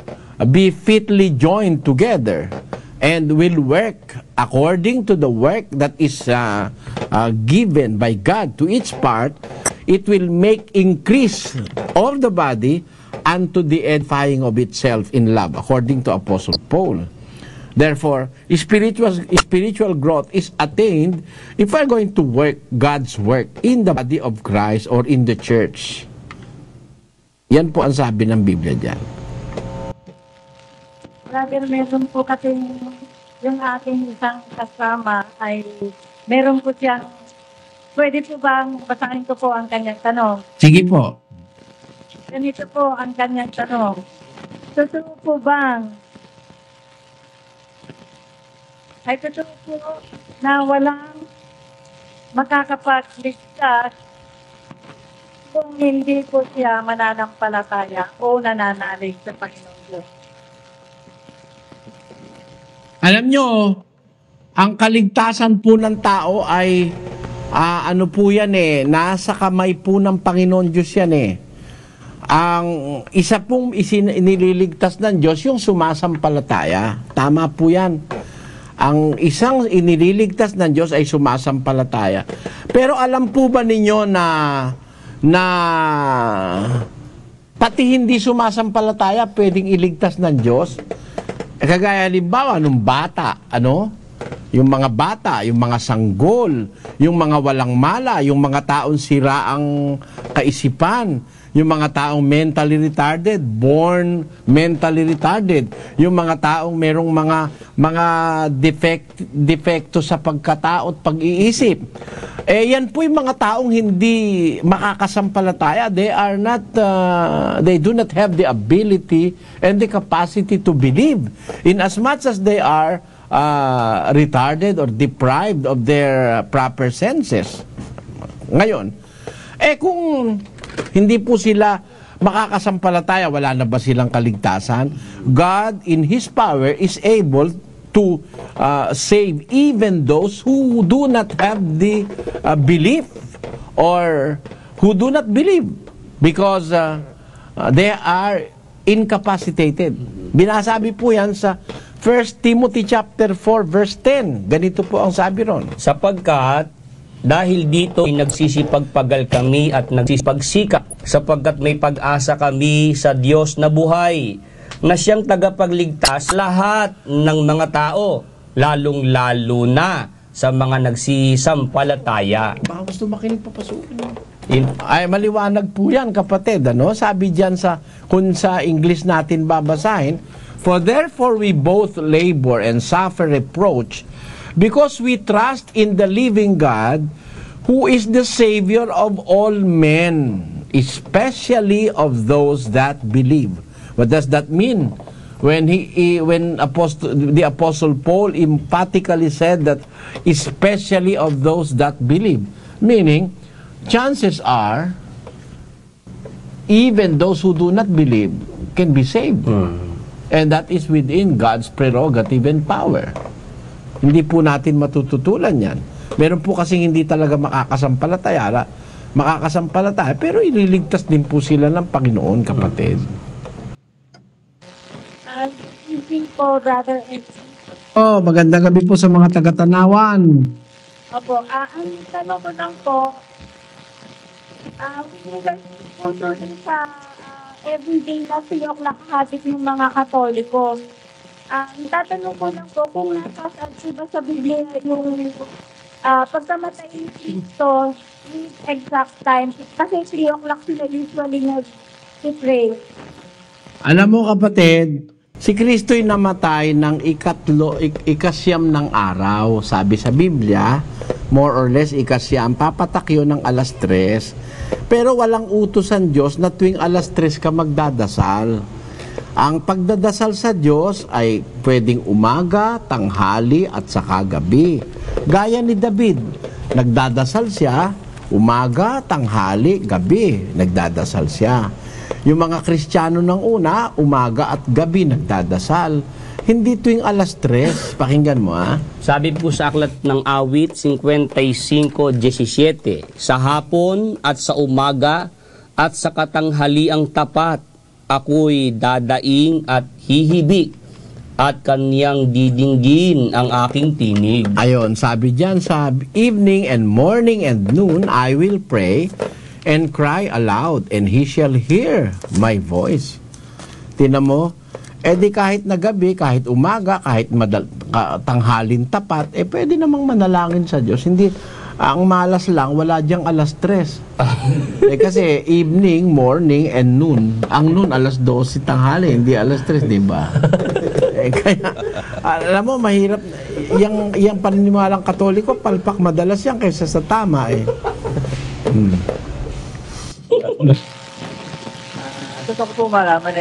be fitly joined together and will work according to the work that is given by God to each part, it will make increase of the body unto the edifying of itself in love, according to Apostle Paul. Therefore, spiritual growth is attained if we are going to work God's work in the body of Christ or in the church. Yan po ang sabi ng Biblia dyan. Brother, meron po kasi yung aking isang kasama ay meron po siyang, pwede po bang basahin ko po ang kanyang tanong? Sige po. Ganito po ang kanyang tanong. Totoo po bang ay totoo po na walang makakapagligtas kung hindi po siya mananampalataya o nananalig sa Panginoon Diyos? Alam nyo, ang kaligtasan po ng tao ay ano po yan nasa kamay po ng Panginoon Diyos yan Ang isa pong inililigtas ng Diyos, yung sumasampalataya. Tama po yan. Ang isang inililigtas ng Diyos ay sumasampalataya. Pero alam po ba ninyo na pati hindi sumasampalataya pwedeng iligtas ng Diyos? Kagaya halimbawa, nung bata, yung mga bata, yung mga sanggol, yung mga walang mala, yung mga taong sira ang kaisipan, yung mga taong mentally retarded, born mentally retarded, yung mga taong merong mga defekto sa pagkatao at pag-iisip. Yan po yung mga taong hindi makakasampalataya. They do not have the ability and the capacity to believe, in as much as they are retarded or deprived of their proper senses. Ngayon, kung hindi po sila makakasampalataya, wala na ba silang kaligtasan? God in His power is able to save even those who do not have the belief or who do not believe because they are incapacitated. Binasabi po yan sa 1 Timothy chapter 4 verse 10. Ganito po ang sabi ron. Sapagkat dahil dito ay nagsisipagpagal kami at nagsisipagsikap, sapagkat may pag-asa kami sa Diyos na buhay, na siyang tagapagligtas lahat ng mga tao, lalong-lalo na sa mga nagsisampalataya. Baka gusto makinig papasukin. Ay, maliwanag po yan, kapatid. Sabi dyan kung sa English natin babasahin, for therefore we both labor and suffer reproach, because we trust in the living God, who is the Savior of all men, especially of those that believe. What does that mean? When the Apostle Paul emphatically said that, especially of those that believe, meaning, chances are, even those who do not believe can be saved. And that is within God's prerogative and power. Hindi po natin matututulan yan. Meron po kasing hindi talaga makakasampalataya, pero ililigtas din po sila ng Panginoon, kapatid. Evening po, Brother Ed. Magandang gabi po sa mga taga-Tanawan. Opo, ang tanong ko lang po, sa everyday na 3 o'clock habit ng mga Katoliko. Ang tatanong ko lang po kung nasa ba sa Biblia yung pagkamatay ni Cristo with exact time. Kasi 3 o'clock sila usually nag-pray. Alam mo, kapatid, si Kristo'y namatay ng ikasyam ng araw. Sabi sa Biblia, more or less ikasyam, papatakyo ng 3:00. Pero walang utos ang Diyos na tuwing 3:00 ka magdadasal. Ang pagdadasal sa Diyos ay pwedeng umaga, tanghali at saka gabi. Gaya ni David, nagdadasal siya, umaga, tanghali, gabi, nagdadasal siya. Yung mga Kristiyano ng una, umaga at gabi nagdadasal. Hindi tuwing 3:00. Pakinggan mo, Sabi po sa aklat ng Awit 55:17, sa hapon at sa umaga at sa katanghaliang tapat, ako'y dadaing at hihibi at kanyang didinggin ang aking tinig. Ayon, sabi diyan, sa evening and morning and noon I will pray and cry aloud, and He shall hear my voice. Tingnan mo, di kahit na gabi, kahit umaga, kahit tanghalin tapat, pwede namang manalangin sa Diyos. Hindi, ang malas lang, wala diyang 3:00. Kasi evening, morning, and noon. Ang noon, 12:00 tanghali, hindi 3:00, di ba? Kaya, alam mo, mahirap. Yung paniniwalang Katoliko, palpak madalas yan kaysa sa tama, Gusto ko po malaman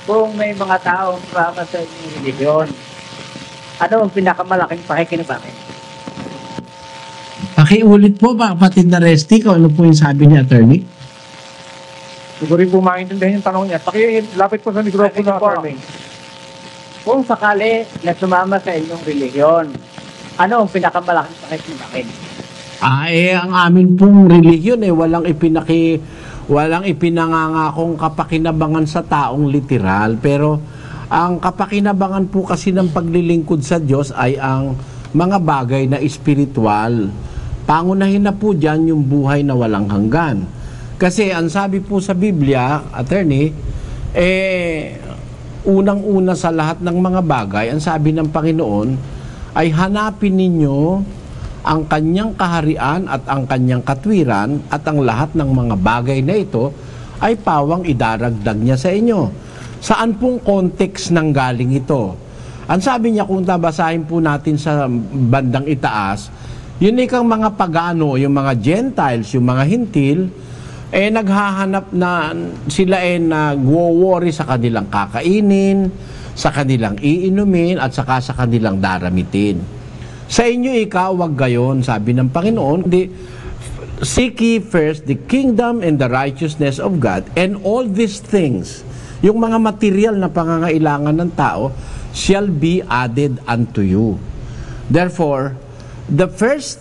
kung may mga taong sama sa religion, ano ang pinakamalaking pakikinabangan? Pakiulit po ba, kapatid na Resty, kung ano po yung sabi niya, attorney? Siguro rin po maintindihan yung tanong niya. Lapit po sa mikropono, attorney. Kung sakali na sumama sa inyong religion, ano ang pinakamalaking pakikimakin? Ang amin pong relihiyon walang ipinangangakong kapakinabangan sa taong literal, pero ang kapakinabangan po kasi ng paglilingkod sa Diyos ay ang mga bagay na espiritual. Pangunahin na po dyan yung buhay na walang hanggan. Kasi ang sabi po sa Biblia, attorney, unang-una sa lahat ng mga bagay, ang sabi ng Panginoon ay hanapin ninyo ang kanyang kaharian at ang kanyang katwiran, at ang lahat ng mga bagay na ito ay pawang idaragdag niya sa inyo. Saan pong context ng galing ito? Ang sabi niya, kung tabasahin po natin sa bandang itaas, yun ikang mga pagano, yung mga Gentiles, yung mga Hintil, naghahanap na sila nag-worry sa kanilang kakainin, sa kanilang iinumin, at saka sa kanilang daramitin. Sa inyo wag gayon, sabi ng Panginoon, seek ye first the kingdom and the righteousness of God, and all these things, yung mga material na pangangailangan ng tao, shall be added unto you. Therefore, the first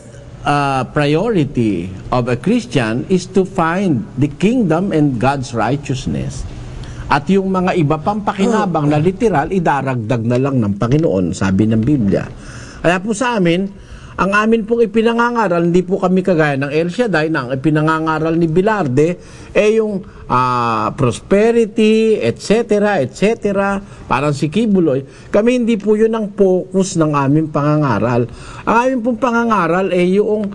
priority of a Christian is to find the kingdom and God's righteousness. At yung mga iba pang pakinabang na literal, idaragdag na lang ng Panginoon, sabi ng Biblia. Kaya po sa amin, ang amin pong ipinangangaral, hindi po kami kagaya ng El Shaddai, na ipinangangaral ni Bilarde, yung prosperity, etc., etc., parang si Kibuloy. Kami hindi po yun ang focus ng aming pangangaral. Ang aming pong pangangaral yung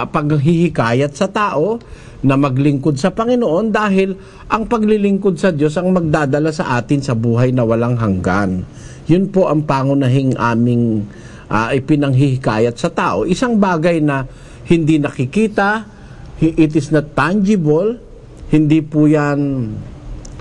paghihikayat sa tao na maglingkod sa Panginoon, dahil ang paglilingkod sa Diyos ang magdadala sa atin sa buhay na walang hanggan. Yun po ang pangunahing aming ipinanghihikayat sa tao. Isang bagay na hindi nakikita, it is not tangible, hindi po yan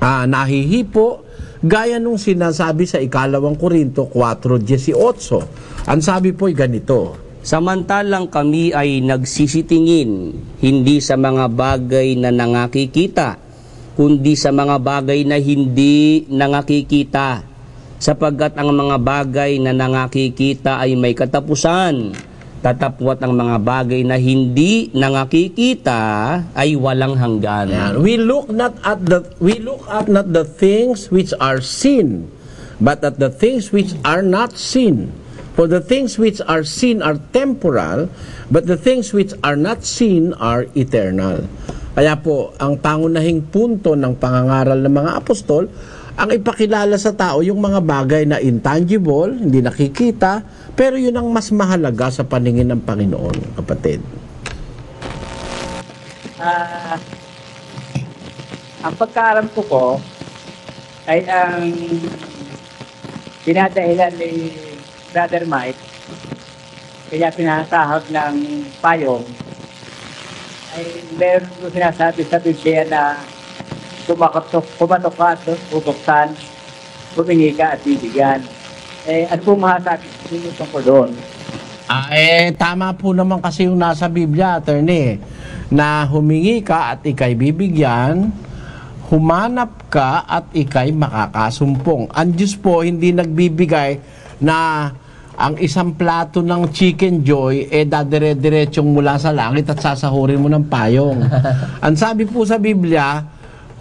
nahihipo, gaya nung sinasabi sa 2 Korinto 4:18. Ang sabi po ay ganito: samantalang kami ay nagsisitingin, hindi sa mga bagay na nangakikita, kundi sa mga bagay na hindi nangakikita, sapagkat ang mga bagay na nangakikita ay may katapusan, tatapwat ang mga bagay na hindi nangakikita ay walang hanggan. We look not at the things which are seen, but at the things which are not seen. For the things which are seen are temporal, but the things which are not seen are eternal. Kaya po, ang pangunahing punto ng pangangaral ng mga apostol, ang ipakilala sa tao yung mga bagay na intangible, hindi nakikita, pero yun ang mas mahalaga sa paningin ng Panginoon, kapatid. Ang pagkaalam ko ay ang dinadahilan ni Brother Mike, kaya pinasahag ng payong, ay meron ko sinasabi sa Biblia na kumatok ka, tutuksan, humingi ka at bibigyan. Ano po masasabi ninyo tungkol doon? Tama po naman kasi yung nasa Biblia, attorney, na humingi ka at ikay bibigyan, humanap ka at ikay makakasumpong. Ang Diyos po hindi nagbibigay na ang isang plato ng Chicken Joy dadire-diretsong mula sa langit at sasahurin mo ng payong. Ang sabi po sa Biblia,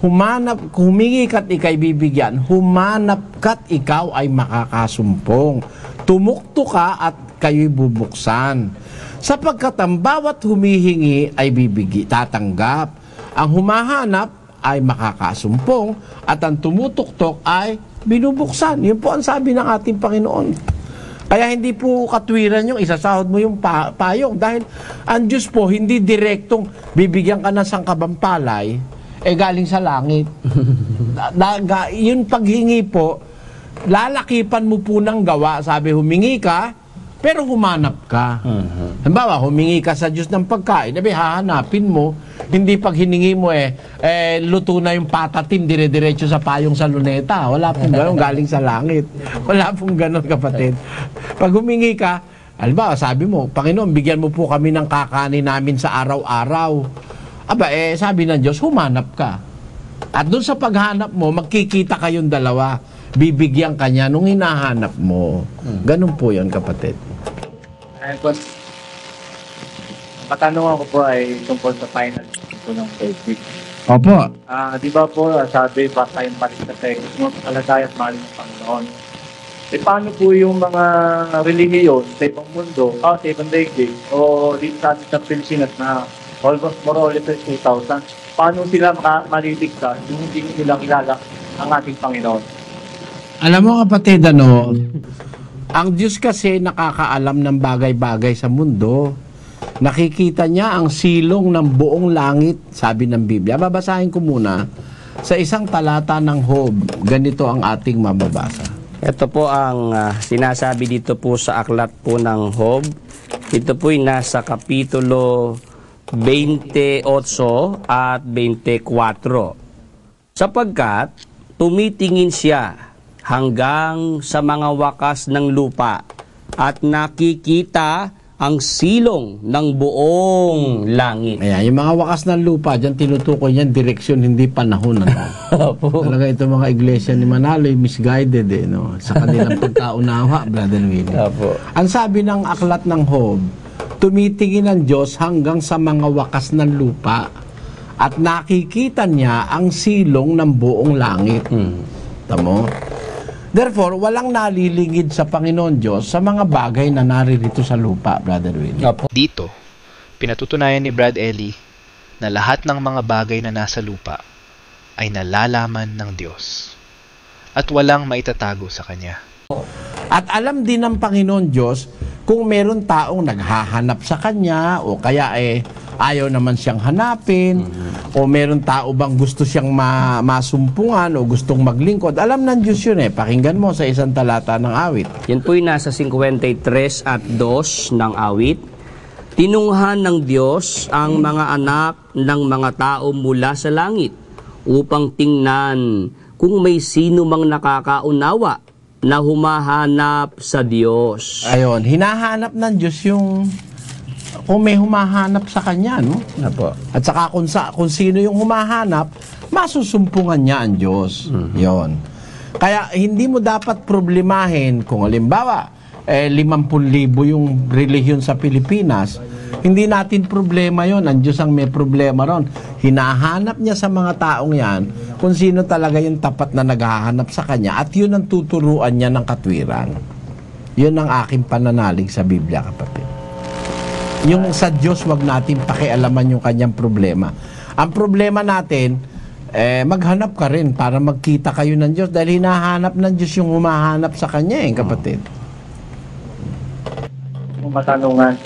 humingi ka't ikay bibigyan, humanap ka't ikaw ay makakasumpong. Tumukto ka at kayo'y bubuksan. Sapagkat ang bawat humihingi ay tatanggap. Ang humahanap ay makakasumpong at ang tumutuktok ay binubuksan. Yun po ang sabi ng ating Panginoon. Kaya hindi po katwiran yung isasahod mo yung payong, dahil ang Diyos po hindi direktong bibigyan ka ng sangkabang palay galing sa langit. Yung paghingi po, lalakipan mo po ng gawa. Sabi, humingi ka, pero humanap ka. Halimbawa, humingi ka sa Diyos ng pagkain, hahanapin mo. Hindi pag hiningi mo luto na yung patatim, dire-diretso sa payong sa luneta. Wala pong gano'n, galing sa langit. Wala pong gano'n, kapatid. Pag humingi ka, halimbawa, sabi mo, Panginoon, bigyan mo po kami ng kakanin namin sa araw-araw. Sabi ng Diyos, humanap ka. At doon sa paghanap mo, magkikita kayong dalawa. Bibigyan ka niya nung hinahanap mo. Ganun po yun, kapatid. po, katanungan ko po ay tungkol sa final po ng Facebook. Opo. Di ba po, sabi ba tayong palit sa text, alagay at mahal ng Panginoon. Paano po yung mga relihiyon sa ibang mundo, sa ibang daigdig, o dito sa atin sa Pilipinas na almost more or less 2,000, paano sila maliligtas kung hindi nila kilala ang ating Panginoon? Alam mo kapatid, ang Diyos kasi nakakaalam ng bagay-bagay sa mundo. Nakikita niya ang silong ng buong langit, sabi ng Biblia. Babasahin ko muna sa isang talata ng Job. Ganito ang ating mababasa. Ito po ang sinasabi dito po sa aklat po ng Job. Ito po ay nasa kapitulo 28 at 24. Sapagkat tumitingin siya hanggang sa mga wakas ng lupa at nakikita ang silong ng buong langit. Ayan, yung mga wakas ng lupa, dyan tinutukoy yan, direksyon, hindi panahon. Talaga itong mga iglesia ni Manaloy, misguided no? Sa kanilang pagkaunawa, Brother Willie. Ang sabi ng aklat ng Job, tumitingin ang Diyos hanggang sa mga wakas ng lupa at nakikita niya ang silong ng buong langit. Tamo? Therefore, walang nalilingid sa Panginoon Diyos sa mga bagay na naririto sa lupa, Brother Willie. Dito, pinatutunayan ni Brad Ellie na lahat ng mga bagay na nasa lupa ay nalalaman ng Diyos at walang maitatago sa Kanya. At alam din ng Panginoon Diyos kung meron taong naghahanap sa Kanya o kaya ayaw naman siyang hanapin o meron tao bang gusto siyang masumpungan o gustong maglingkod. Alam ng Diyos yun Pakinggan mo sa isang talata ng awit. Yan po'y nasa 53 at 2 ng awit. Tinunghan ng Diyos ang mga anak ng mga tao mula sa langit upang tingnan kung may sino mang nakakaunawa na humahanap sa Diyos. Ayon, hinahanap ng Diyos yung kung may humahanap sa Kanya, no? At saka kung sino yung humahanap, masusumpungan niya ang Diyos. Yon. Kaya hindi mo dapat problemahin kung halimbawa 50,000 yung relihiyon sa Pilipinas. Hindi natin problema yon. Ang Diyos ang may problema ron. Hinahanap niya sa mga taong yan kung sino talaga yung tapat na naghahanap sa Kanya at yun ang tuturuan niya ng katwiran. Yun ang aking pananalig sa Biblia, kapatid. Yung sa Diyos, wag natin pakialaman yung kanyang problema. Ang problema natin, maghanap ka rin para magkita kayo ng Diyos dahil hinahanap ng Diyos yung humahanap sa Kanya, kapatid. Kung matanungan,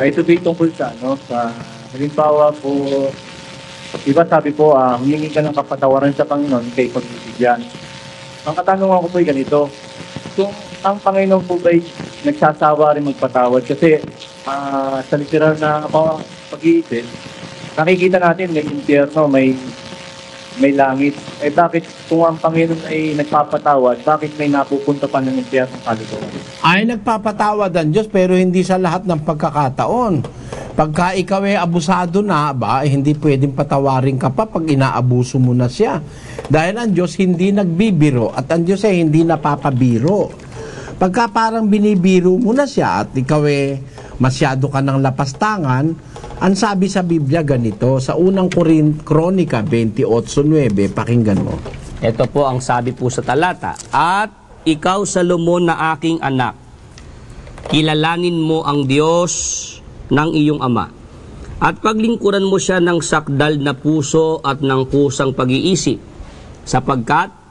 ay ito tungkol sa, sa halimbawa po, iba sabi po, humingi ka ng kapatawaran sa Panginoon kay pagbibigyan. Ang katanungan ko po ay ganito, kung ang Panginoon po ba'y nagsasawa rin magpatawad kasi sa literal na pag-iisip, nakikita natin may impyerno, may langit. Bakit kung ang Panginoon ay nagpapatawad, bakit may napupunta pa ng impyerno kaluluwa? Ay nagpapatawad ang Diyos pero hindi sa lahat ng pagkakataon. Pagka ikaw ay abusado na, hindi pwedeng patawarin ka pa pag inaabuso mo na siya. Dahil ang Diyos hindi nagbibiro at ang Diyos ay hindi napapabiro. Pagka parang binibiro mo na siya at ikaw masyado ka ng lapastangan, ang sabi sa Biblia ganito, sa unang Kronika 28:9, pakinggan mo. Ito po ang sabi po sa talata, at ikaw Salomon na aking anak, kilalanin mo ang Diyos ng iyong ama, at paglingkuran mo siya ng sakdal na puso at ng kusang pag-iisip, sapagkat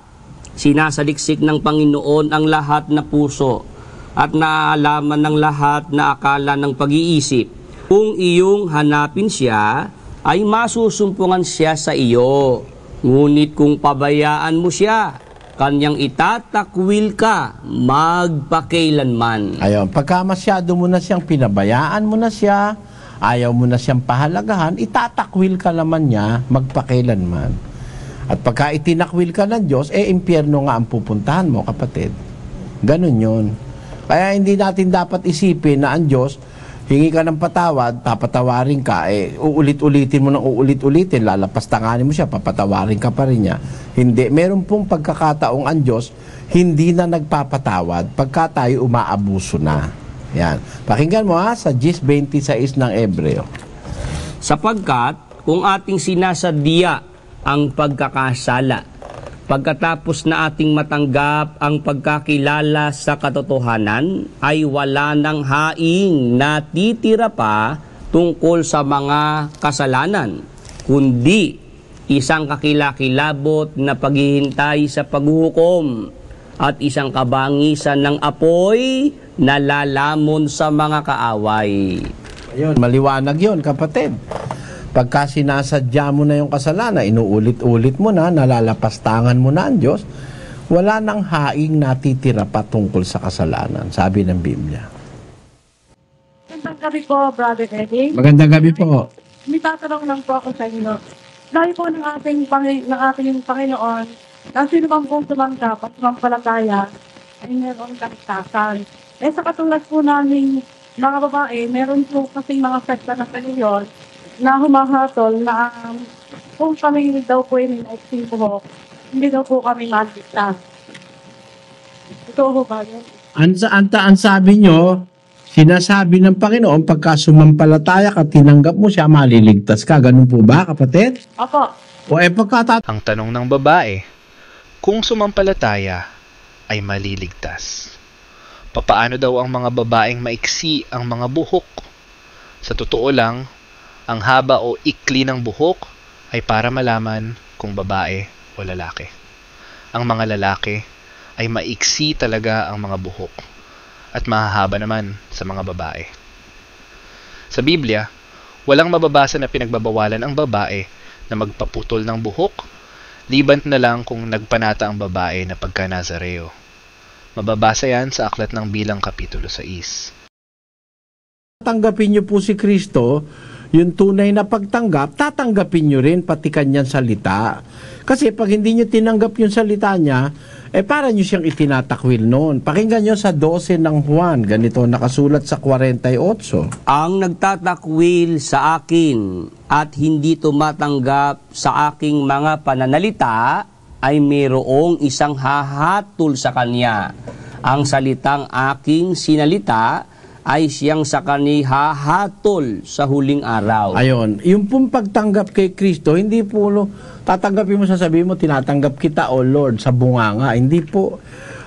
sinasaliksik ng Panginoon ang lahat na puso at naalaman ng lahat na akala ng pag-iisip. Kung iyong hanapin siya, ay masusumpungan siya sa iyo. Ngunit kung pabayaan mo siya, kanyang itatakwil ka magpakailanman. Ayun, pagka masyado mo na siyang pinabayaan mo na siya, ayaw mo na siyang pahalagahan, itatakwil ka naman niya magpakailanman. At pagka itinakwil ka ng Diyos, impyerno nga ang pupuntahan mo, kapatid. Ganun yun. Kaya hindi natin dapat isipin na ang Diyos, hingi ka ng patawad, papatawarin ka, uulit-ulitin mo ng uulit-ulitin, lalapastanganin mo siya, papatawarin ka pa rin niya. Hindi. Meron pong pagkakataong ang Diyos, hindi na nagpapatawad pagka tayo umaabuso na. Yan. Pakinggan mo sa 10:26 ng Hebreo. Sapagkat kung ating sinasadya ang pagkakasala, pagkatapos na ating matanggap ang pagkakilala sa katotohanan, ay wala ng haing natitira pa tungkol sa mga kasalanan, kundi isang kakilakilabot na paghihintay sa paghuhukom at isang kabangisan ng apoy na lalamon sa mga kaaway. Ayun, maliwanag yun, kapatid. Pagka sinasadya mo na yung kasalanan, inuulit-ulit mo na, nalalapastangan mo na ang Diyos, wala nang haing natitira pa tungkol sa kasalanan, sabi ng Biblia. Magandang gabi po, Brother Eddie. Magandang gabi po. May tatanong lang po ako sa inyo. Dahil po ng ating Panginoon, na sino bang pong tumanggap at sumampalataya ay meron kaligtasan. Sa katulad po namin mga babae, meron po kasing mga sekta na reliyon na humahatol na kung kami daw po yung naiksing po, hindi daw po kami maligtas. Ito po ba yun? Ang sabi nyo, sinasabi ng Panginoon, pagka sumampalataya ka, tinanggap mo siya, maliligtas ka. Ganun po ba, kapatid? Opo. O Ang tanong ng babae, kung sumampalataya ay maliligtas, papaano daw ang mga babaeng maiksi ang mga buhok? Sa totoo lang, ang haba o ikli ng buhok ay para malaman kung babae o lalaki. Ang mga lalaki ay maiksi talaga ang mga buhok at mahahaba naman sa mga babae. Sa Biblia, walang mababasa na pinagbabawalan ang babae na magpaputol ng buhok, liban na lang kung nagpanata ang babae na pagka-Nazareo. Mababasa yan sa Aklat ng Bilang Kapitulo 6. Tanggapin niyo po si Kristo, yung tunay na pagtanggap, tatanggapin nyo rin pati kanyang salita. Kasi pag hindi nyo tinanggap yung salita niya, para nyo siyang itinatakwil noon. Pakinggan nyo sa 12 ng Juan, ganito nakasulat sa 48. Ang nagtatakwil sa akin at hindi tumatanggap sa aking mga pananalita ay mayroong isang hahatol sa kanya. Ang salitang aking sinalita ay siyang sa kanya hahatol sa huling araw. Ayon, yung pong pagtanggap kay Kristo, hindi po tatanggapin mo, sasabihin mo, tinatanggap kita, O Lord, sa bunganga. Hindi po.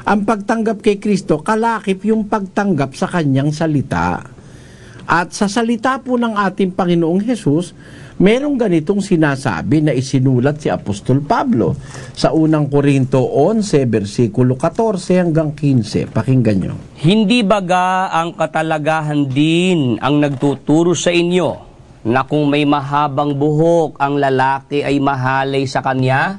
Ang pagtanggap kay Kristo, kalakip yung pagtanggap sa kanyang salita. At sa salita po ng ating Panginoong Hesus, merong ganitong sinasabi na isinulat si Apostol Pablo sa unang Korinto 11, versikulo 14 hanggang 15. Pakinggan nyo. Hindi baga ang katalagahan din ang nagtuturo sa inyo na kung may mahabang buhok ang lalaki ay mahalay sa kanya?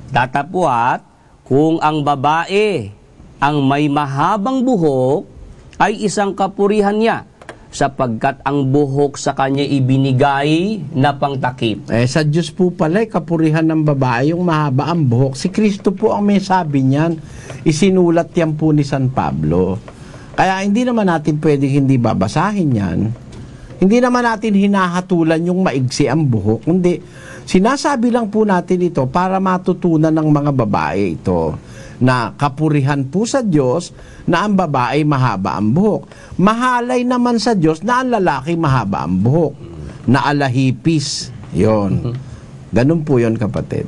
Datapwat, kung ang babae ang may mahabang buhok ay isang kapurihan niya, sapagkat ang buhok sa kanya ibinigay na pangtakip. Sa Diyos po pala, kapurihan ng babae yung mahaba ang buhok. Si Kristo po ang may sabi niyan. Isinulat yan po ni San Pablo. Kaya hindi naman natin pwedeng hindi babasahin yan. Hindi naman natin hinahatulan yung maigsi ang buhok. Hindi. Sinasabi lang po natin ito para matutunan ng mga babae ito na kapurihan po sa Diyos na ang babae mahaba ang buhok. Mahalay naman sa Diyos na ang lalaki mahaba ang buhok. Na alahipis. Yon. Ganun po yon, kapatid.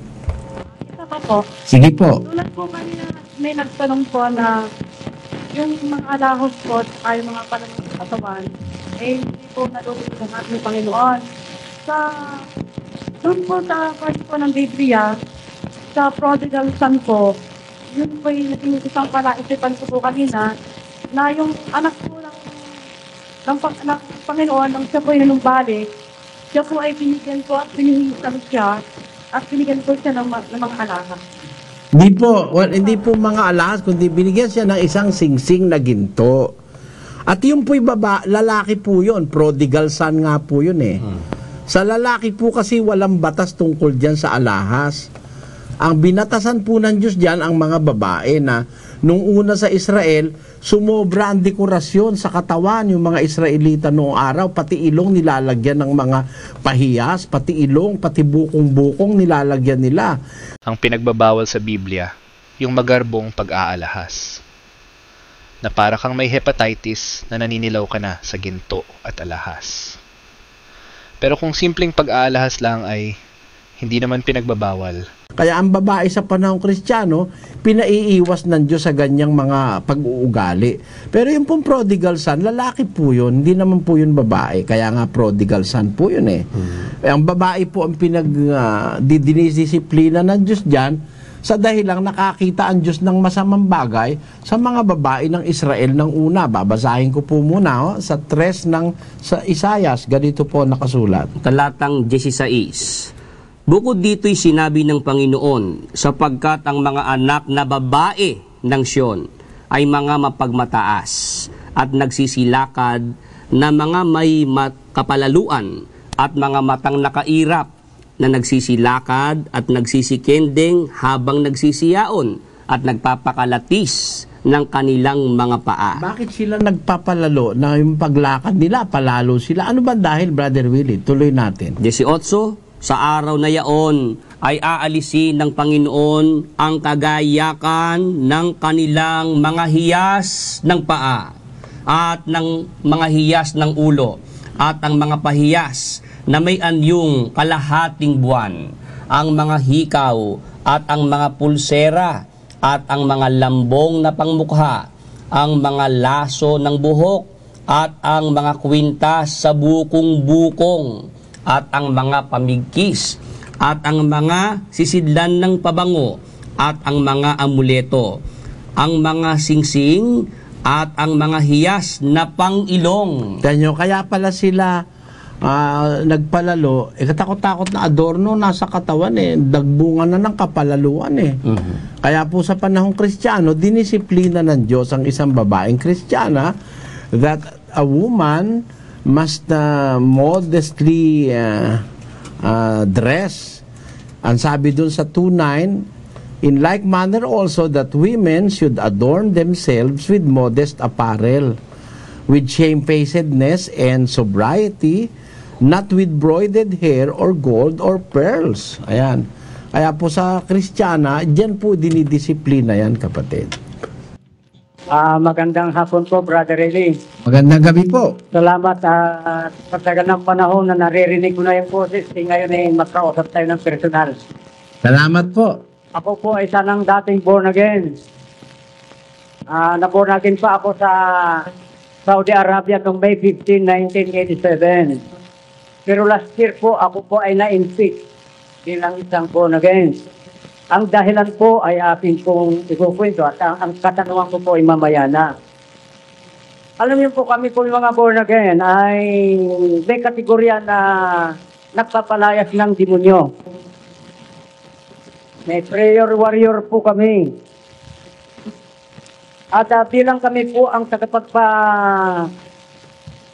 Isa po. Sige po. Tulad po kanina, may nagtanong po na yung mga alahos po ay mga panahon sa katawan, hindi po nalulog ng ating Panginoon. Doon po sa part po ng Biblia, sa prodigal son po, yun po yung naging isang palaisipan ko po kanina, na yung anak po ng Panginoon, nang siya po yung numbalik, siya po ay binigyan po at pinihisan siya, at binigyan po siya ng mga alahas. Hindi po mga alahas, kundi binigyan siya ng isang singsing na ginto. At yung po'y lalaki po yun, prodigal son nga po yun eh. Sa lalaki po kasi walang batas tungkol dyan sa alahas. Ang binatasan po ng Diyos dyan ang mga babae na nung una sa Israel, sumobra ang dekorasyon sa katawan yung mga Israelita noong araw, pati ilong nilalagyan ng mga pahiyas, pati ilong, pati bukong-bukong nilalagyan nila. Ang pinagbabawal sa Biblia, yung magarbong pag-aalahas. na para kang may hepatitis na naninilaw ka na sa ginto at alahas. Pero kung simpleng pag-aalahas lang ay hindi naman pinagbabawal. Kaya ang babae sa panahong Kristiyano, pinaiiwas ng Diyos sa ganyang mga pag-uugali. Pero yung pong prodigal son, lalaki po yun, hindi naman po yun babae. Kaya nga prodigal son po yun eh. Ang babae po ang dinidisiplina ng Diyos dyan, sa dahilang nakakita ang Diyos ng masamang bagay sa mga babae ng Israel ng una. Babasahin ko po muna sa 3 sa Isayas, ganito po nakasulat. Talatang 16. Bukod dito'y sinabi ng Panginoon, sapagkat ang mga anak na babae ng Siyon ay mga mapagmataas at nagsisilakad na mga may kapalaluan at mga matang nakairap na nagsisilakad at nagsisikending habang nagsisiyaon at nagpapakalatis ng kanilang mga paa. Bakit sila nagpapalalo na yung paglakad nila, palalo sila? Ano ba dahil, Brother Willie? Tuloy natin. 18, sa araw na yaon ay aalisin ng Panginoon ang kagayakan ng kanilang mga hiyas ng paa at ng mga hiyas ng ulo at ang mga pahiyas na may anyong kalahating buwan, ang mga hikaw at ang mga pulsera at ang mga lambong na pangmukha, ang mga laso ng buhok at ang mga kwintas sa bukong-bukong at ang mga pamigkis at ang mga sisidlan ng pabango at ang mga amuleto, ang mga singsing at ang mga hiyas na pangilong. Tanyo, kaya pala sila nagpalalo, katakot-takot na adorno nasa katawan dagbungan na ng kapalaluan Kaya po sa panahong Kristiyano, dinisiplina ng Diyos ang isang babaeng Kristiyana that a woman must modestly dress. Ang sabi dun sa 2:9, in like manner also that women should adorn themselves with modest apparel, with shamefacedness and sobriety, not with broided hair or gold or pearls. Ayan. Kaya po sa Kristiyana, diyan po dinidisiplina yan, kapatid. Magandang hapon po, Brother Eli. Magandang gabi po. Salamat sa tagal ng panahon na naririnig ko na yung boses. Ngayon ay magkausap tayo ng personal. Salamat po. Ako po ay sanang dating born again. Na-born again pa ako sa Saudi Arabia noong May 15, 1987. Pero last year po, ako po ay na-infect bilang isang born again. Ang dahilan po ay aking pong ikukwento at ang katanungan ko po ay mamaya na. Alam niyo po kami po mga born again ay may kategorya na nagpapalayas ng demonyo. May prayer warrior po kami. At bilang kami po ang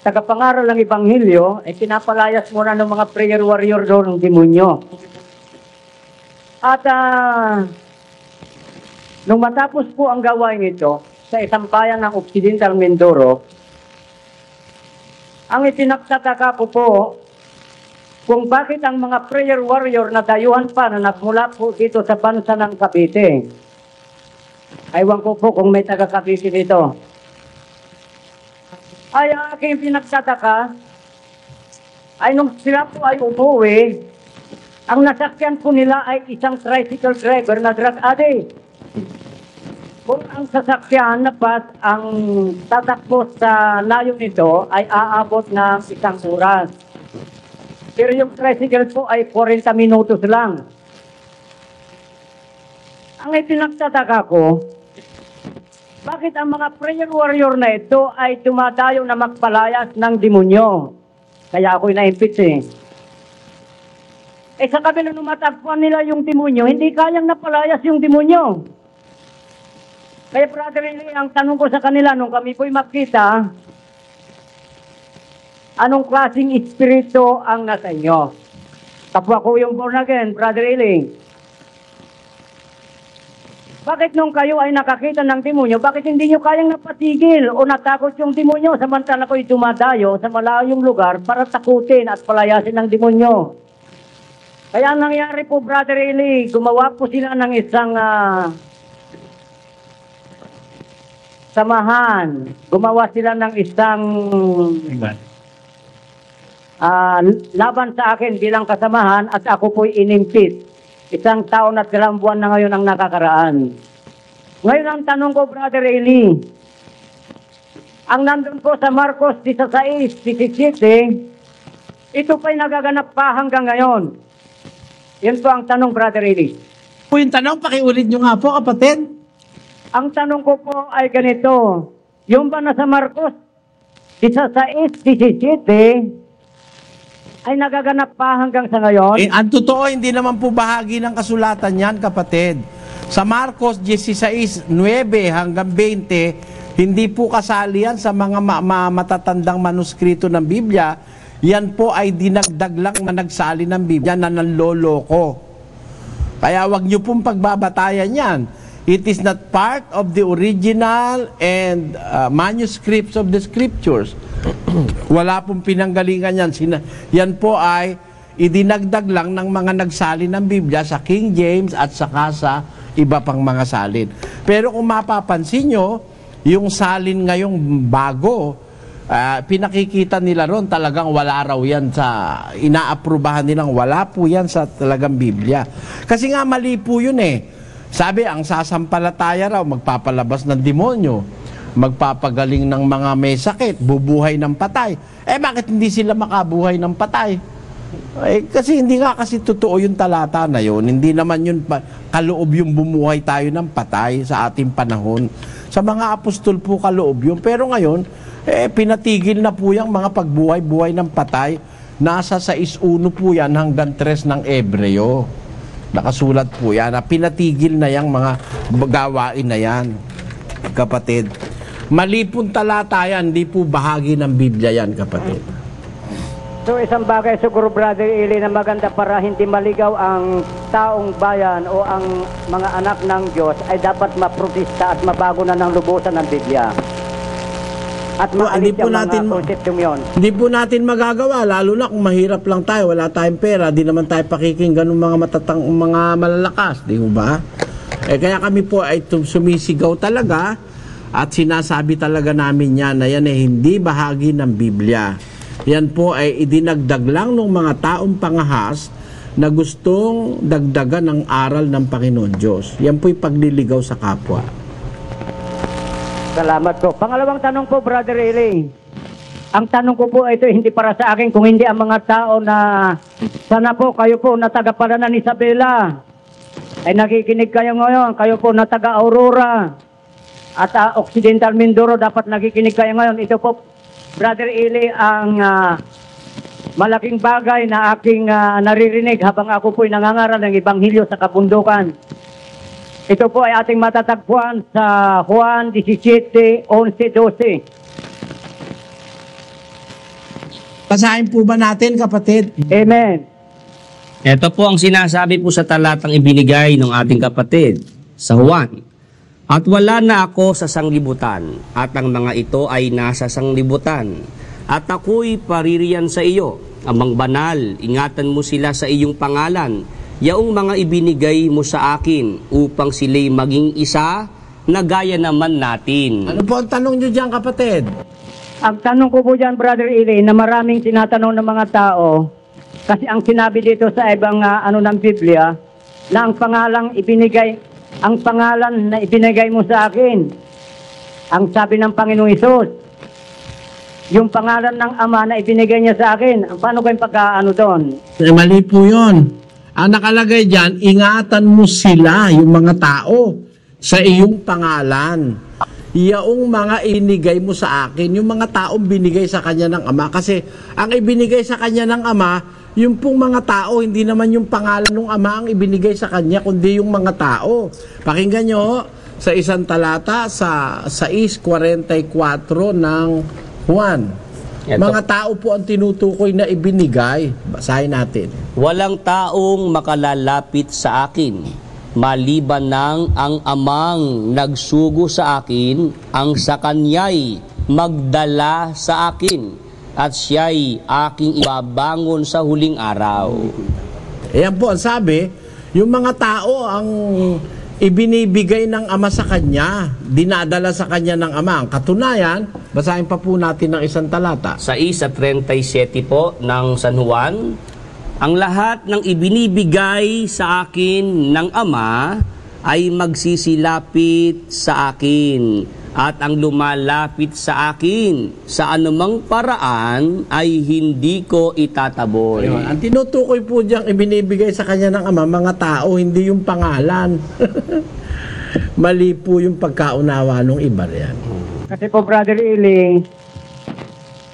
tagapangaral ng Ebanghelyo, ay pinapalayas muna ng mga prayer warrior doon ng demonyo. At nung matapos po ang gawain ito sa isang bayan ng Occidental Mindoro, ang itinagtataka ko po kung bakit ang mga prayer warrior na dayuhan pa na nagmula po dito sa bansa ng Cavite. Aywan ko po kung may taga Cavite dito. Ay ang aking pinagtataka ay nung sila po ay umuwi, ang nasakyan po nila ay isang tricycle driver na drug addict. Kung ang sasakyan na pat ang tatakbo sa layo nito ay aabot ng 1 oras. Pero yung tricycle po ay 40 minutos lang. Ang ipinagtataka ko, bakit ang mga prayer warrior na ito ay dumadayo na magpalayas ng demonyo? Kaya ako'y na-impeach sa kabila nung matagpuan nila yung demonyo, hindi kayang napalayas yung demonyo. Kaya Brother Eli, ang tanong ko sa kanila nung kami po'y makita, anong klaseng espiritu ang nasa inyo? Kapwa ko yung born again, Brother Eli. Bakit nung kayo ay nakakita ng demonyo, bakit hindi nyo kayang napatigil o natakot yung demonyo samantala ko'y dumadayo sa malayong lugar para takutin at palayasin ng demonyo? Kaya ang nangyari po, Brother Eli, gumawa po sila ng isang samahan. Gumawa sila ng isang laban sa akin bilang kasamahan at ako po'y inimpit. Isang taon at 2 buwan na ngayon ang nakakaraan. Ngayon ang tanong ko, Brother Eli, ang nandun po sa Marcos 16:17, ito pa'y nagaganap pa hanggang ngayon. Yan po ang tanong, Brother Eli. Po yung tanong, pakiulit nyo nga po, kapatid. Ang tanong ko po ay ganito, yung ba na sa Marcos 16:17 ay nagaganap pa hanggang sa ngayon? Ang totoo, hindi naman po bahagi ng kasulatan yan, kapatid. Sa Marcos 16:9 hanggang 20, hindi po kasali yan sa mga matatandang manuskrito ng Biblia. Yan po ay dinagdag lang na nagsali ng Biblia na nanloloko. Kaya wag nyo pong pagbabatayan yan. It is not part of the original and manuscripts of the scriptures. Wala pong pinanggalingan yan. Yan po ay idinagdag lang ng mga nagsali ng Biblia sa King James at saka sa iba pang mga salin. Pero kung mapapansin nyo, yung salin ngayong bago, pinakikita nila ron talagang wala raw yan sa inaaprubahan nilang, wala po yan sa talagang Biblia. Kasi nga mali po yun eh. Sabi, ang sasampalataya raw, magpapalabas ng demonyo, magpapagaling ng mga may sakit, bubuhay ng patay. Bakit hindi sila makabuhay ng patay? Kasi hindi nga kasi totoo yung talata na yun. Hindi naman yun kaloob yung bumuhay tayo ng patay sa ating panahon. Sa mga apostol po kaloob yun. Pero ngayon, pinatigil na po yung mga pagbuhay-buhay ng patay. Nasa 6:1 po yan hanggang 3 ng Ebreo. Nakasulat po yan. Pinatigil na yung mga gawain na yan, kapatid. Mali pong talata yan, hindi po bahagi ng Biblia yan, kapatid. So isang bagay siguro, Brother Eli, na maganda para hindi maligaw ang taong bayan o ang mga anak ng Diyos ay dapat maprotesta at mabago na ng lubusan ng Biblia. At maalis yung mga konseptong yun. Hindi po natin magagawa, lalo na kung mahirap lang tayo, wala tayong pera, di naman tayo pakikinggan ng mga mga malalakas, di ba? Kaya kami po ay sumisigaw talaga at sinasabi talaga namin yan na yan ay hindi bahagi ng Biblia. Yan po ay idinagdag lang ng mga taong pangahas na gustong dagdagan ng aral ng Panginoon Diyos. Yan po'y pagliligaw sa kapwa. Salamat po. Pangalawang tanong po, Brother Eli. Ang tanong ko po ito hindi para sa akin, kung hindi ang mga tao na sana po kayo po na taga-Paranan Isabela ay nakikinig kayo ngayon. Kayo po na taga-Aurora at Occidental Mindoro dapat nakikinig kayo ngayon. Ito po, Brother Eli, ang malaking bagay na aking naririnig habang ako po'y nangangaral ng Ebanghelyo sa kabundukan. Ito po ay ating matatagpuan sa Juan 17:11-12. Basahin po ba natin, kapatid? Amen. Ito po ang sinasabi po sa talatang ibinigay ng ating kapatid sa Juan. At wala na ako sa sanglibutan, at ang mga ito ay nasa sanglibutan. At ako'y paririyan sa iyo, amang banal, ingatan mo sila sa iyong pangalan, yaong mga ibinigay mo sa akin, upang sila'y maging isa, na gaya naman natin. Ano po ang tanong nyo dyan, kapatid? Ang tanong ko po dyan, Brother Eli, na maraming tinatanong ng mga tao, kasi ang sinabi dito sa ibang ng Biblia, na ang pangalan na ibinigay mo sa akin, ang sabi ng Panginoong Hesus, yung pangalan ng Ama na ibinigay niya sa akin, paano ko yung pagkaano doon? Mali po yun. Ang nakalagay dyan, ingatan mo sila, yung mga tao, sa iyong pangalan. Yaong mga inigay mo sa akin, yung mga taong binigay sa kanya ng Ama. Kasi ang ibinigay sa kanya ng Ama, yung pong mga tao, hindi naman yung pangalan ng Ama ang ibinigay sa kanya, kundi yung mga tao. Pakinggan nyo, sa isang talata, sa 6:44 ng Juan. Mga tao po ang tinutukoy na ibinigay. Basahin natin. Walang taong makalalapit sa akin, maliban ng ang amang nagsugo sa akin, ang sa kanya'y magdala sa akin, at siya'y aking ibabangon sa huling araw. Ayan po ang sabi, yung mga tao ang ibinibigay ng Ama sa kanya, dinadala sa kanya ng Ama. Ang katunayan, basahin pa po natin ng isang talata. Sa 1:37 po ng San Juan, ang lahat ng ibinibigay sa akin ng Ama ay magsisilapit sa akin, at ang lumalapit sa akin sa anumang paraan ay hindi ko itataboy. Ayun. Ang tinutukoy po diyang ibinibigay sa kanya ng Ama, mga tao, hindi yung pangalan. Mali po yung pagkaunawa ng iba riyan. Kasi po, Brother Iling,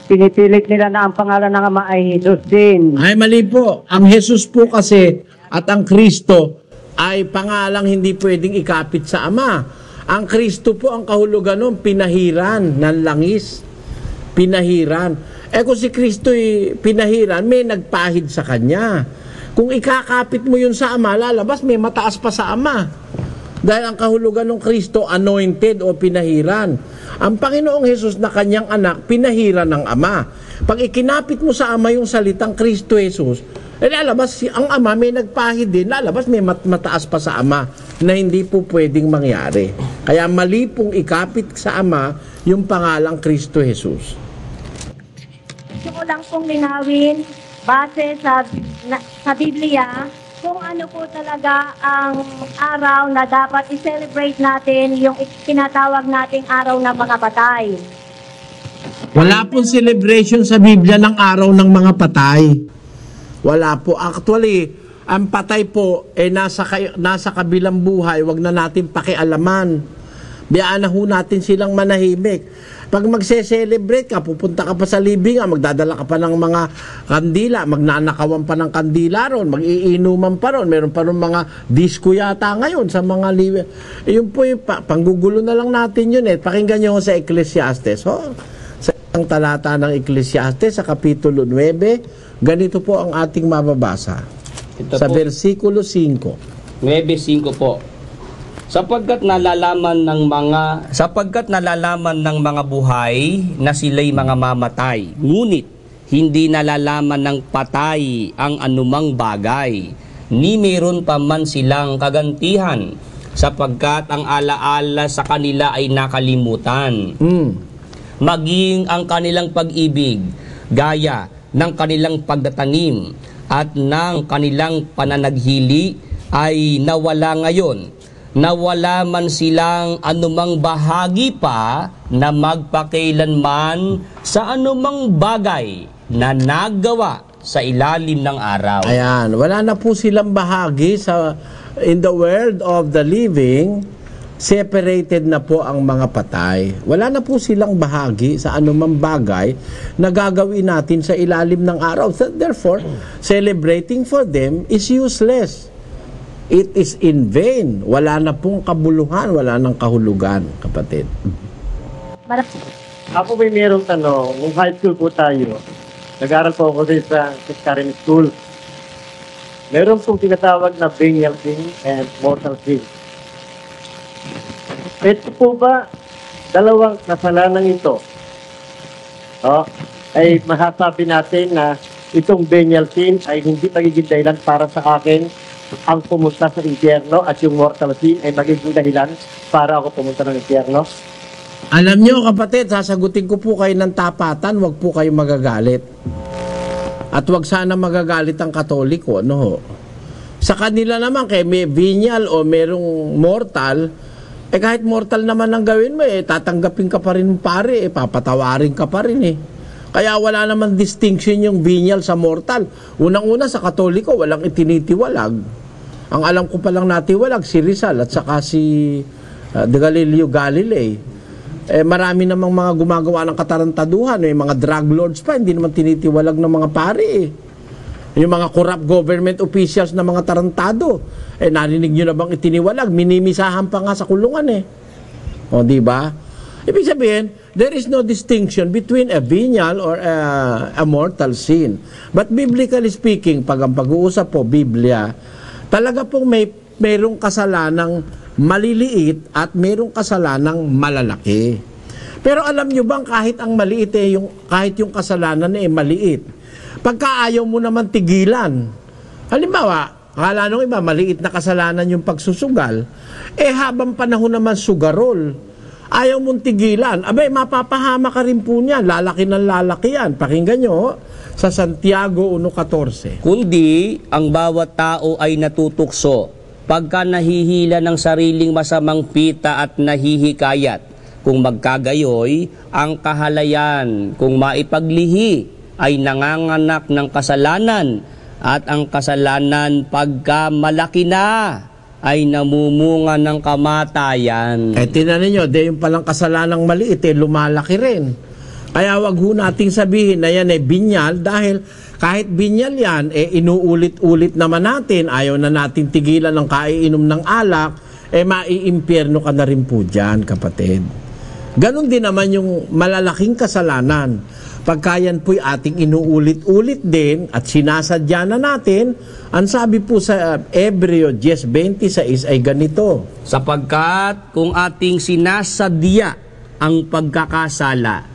pinipilit nila na ang pangalan ng Ama ay Jesus din. Ay, mali po. Ang Jesus po kasi at ang Kristo ay pangalang hindi pwedeng ikapit sa Ama. Ang Kristo po, ang kahulugan nun, pinahiran ng langis. Pinahiran. Kung si Kristo pinahiran, may nagpahid sa kanya. Kung ikakapit mo yun sa Ama, lalabas may mataas pa sa Ama. Dahil ang kahulugan ng Kristo, anointed o pinahiran. Ang Panginoong Jesus na kanyang anak, pinahiran ng Ama. Pag ikinapit mo sa Ama yung salitang Kristo Jesus, lalabas ang Ama may nagpahid din, lalabas may mataas pa sa Ama na hindi po pwedeng mangyari. Kaya mali pong ikapit sa Ama yung pangalang Kristo Jesus. Gusto ko lang pong linawin base sa Biblia kung ano po talaga ang araw na dapat i-celebrate natin, yung tinatawag nating araw ng mga patay. Wala pong celebration sa Biblia ng araw ng mga patay. Wala po. Actually, ang patay po nasa kabilang buhay, wag na natin pakialaman. Biyaan na ho natin silang manahimik. Pag magse-celebrate ka, pupunta ka pa sa libingan, magdadala ka pa ng mga kandila, magnanakawan pa ng kandila ron, mag-iinuman pa ron, meron pa ron mga disco yata ngayon sa mga yun po yung panggugulo na lang natin yun eh. Pakinggan nyo sa Ecclesiastes. Sa isang talata ng Ecclesiastes, sa Kapitulo 9, ganito po ang ating mababasa. Ito Sa po, versikulo 5. 9:5 po. Sapagkat nalalaman ng mga buhay na sila'y mga mamatay, ngunit hindi nalalaman ng patay ang anumang bagay, ni meron pa man silang kagantihan, sapagkat ang alaala sa kanila ay nakalimutan. Maging ang kanilang pag-ibig, gaya ng kanilang pagtatanim at ng kanilang pananaghili ay nawala ngayon. Nawala man silang anumang bahagi pa na magpakailanman sa anumang bagay na nagawa sa ilalim ng araw. Ayan, wala na po silang bahagi in the world of the living. Separated na po ang mga patay. Wala na po silang bahagi sa anumang bagay na gagawin natin sa ilalim ng araw. So, therefore, celebrating for them is useless. It is in vain. Wala na pong kabuluhan, wala nang kahulugan, kapatid. Ako may mayroong tanong. Nung high school po tayo, nag-aaral po ako rin sa Karen School. Meron pong tinatawag na venial sin and mortal sin. Ito po ba, dalawang kasalanan ito, ay masasabi natin na itong venial sin ay hindi magiging dahilan para sa akin ang pumunta sa impyerno at yung mortal sin ay magiging dahilan para ako pumunta ng impyerno? Alam nyo kapatid, sasagutin ko po kayo ng tapatan, wag po kayo magagalit. At wag sana magagalit ang Katoliko, no? Sa kanila naman, kay may venial o merong mortal, kahit mortal naman ang gawin mo, tatanggapin ka pa rin pare, papatawarin ka pa rin Kaya wala naman distinction yung venial sa mortal. Unang-una sa Katoliko, walang itinitiwalag. Ang alam ko palang natiwalag, si Rizal at saka si Galileo Galilei. Marami namang mga gumagawa ng katarantaduhan, may mga drug lords pa, hindi naman tinitiwalag ng mga pare Yung mga corrupt government officials na mga tarantado, narinig nyo na bang itiniwalag? Minimisahan pa nga sa kulungan O, di ba? Ibig sabihin, there is no distinction between a venial or a mortal sin. But biblically speaking, pag ang pag-uusap po, Biblia, talaga pong mayroong kasalanang maliliit at mayroong kasalanang malalaki. Pero alam nyo bang kahit ang maliit kahit yung kasalanan maliit, pagka ayaw mo naman tigilan, halimbawa, Akala nung iba, maliit na kasalanan yung pagsusugal. Habang panahon naman sugarol, ayaw mong tigilan. Abay, mapapahama ka rin po niyan. Lalaki ng lalaki yan. Pakinggan nyo, sa Santiago 1:14. Kundi ang bawat tao ay natutukso pagka nahihila ng sariling masamang pita at nahihikayat. Kung magkagayoy, ang kahalayan kung maipaglihi ay nanganganak ng kasalanan, at ang kasalanan pagka malaki na ay namumunga ng kamatayan. Tinan ninyo, yung palang kasalanang maliit, lumalaki rin. Kaya wag ho nating sabihin na yan binyal, dahil kahit binyal yan, inuulit-ulit naman natin, ayaw na natin tigilan ng kaiinom ng alak, maiimpyerno ka na rin po dyan, kapatid. Ganon din naman yung malalaking kasalanan. Pagka yan po'y ating inuulit-ulit din at sinasadya na natin, ang sabi po sa Hebreo 10:26 ay ganito. Sapagkat kung ating sinasadya ang pagkakasala,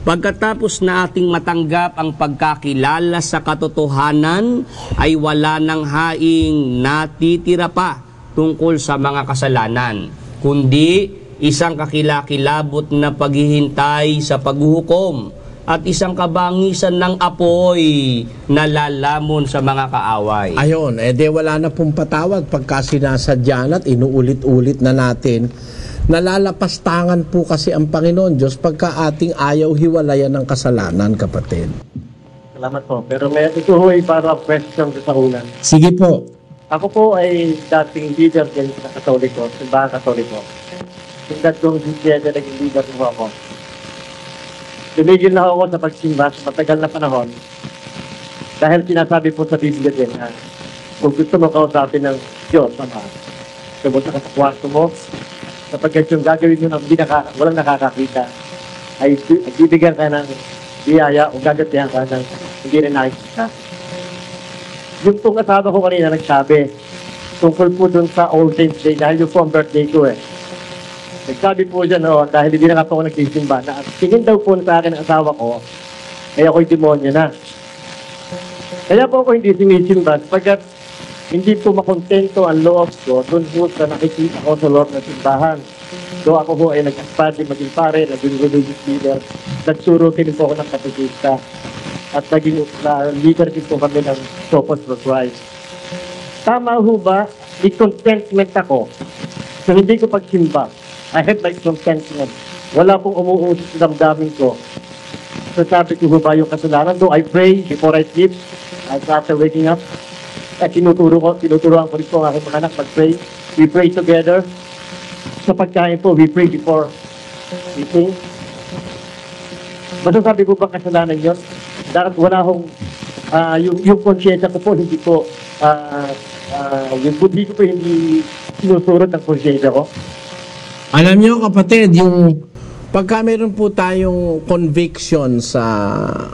pagkatapos na ating matanggap ang pagkakilala sa katotohanan, ay wala nang haing natitira pa tungkol sa mga kasalanan, kundi isang kakilakilabot na paghihintay sa paghuhukom at isang kabangisan ng apoy na lalamon sa mga kaaway. Ayon, wala na pong patawad pagka sinasadya at inuulit-ulit na natin. Nalalapastangan po kasi ang Panginoon Diyos pagka ating ayaw hiwalayan ng kasalanan, kapatid. Salamat po. Pero ito ay para question sa una. Sige po. Ako po ay dating leader din sa Katoliko, simbahan Katoliko. Yung datong naging leader mo ako. Tumigil na ako sa pagsimba sa matagal na panahon dahil sinasabi po sa Biblia din na kung gusto mo kausapin ng Diyos, pumunta ka sa kwarto mo, sapagkat yung gagawin mo na walang nakakakita ay bibigyan ka ng biyaya o gagatihan ka ng hindi rin nakikita. Yung pong asawa ko kanina nagsabi tungkol po dun sa All Saints Day dahil yung po ang birthday ko Nagsabi po dyan dahil hindi na ako nagsisimba na tingin daw po sa akin ng asawa ko ay ako'y demonyo na. Kaya po ako hindi sinisimba sapagkat hindi po makontento ang loob ko dun po sa nakikita ko sa loob ng simbahan. So ako po ay nag-aspire maging pare, naging religious leader, nagsurutin po ako ng katekista at naging leader din po kami ng Sopos for Christ. Tama ho ba? May contentment ako so hindi ko pagsimba. I have my contentment. Wala pong umuusok sa damdamin ko. So sabi ko ba yung kasalanan? Do I pray before I sleep? After waking up? At tinuturuan ko rin po ang aking mga anak mag-pray. We pray together. Sa pagkain po, we pray before eating. Masasabi ko ba kasalanan yun? Dahil wala akong, yung konsyensya ko po, hindi po, yung buddhi ko po hindi sinusurot ang konsyensya ko. Alam nyo kapatid, yung pagka meron po tayong conviction sa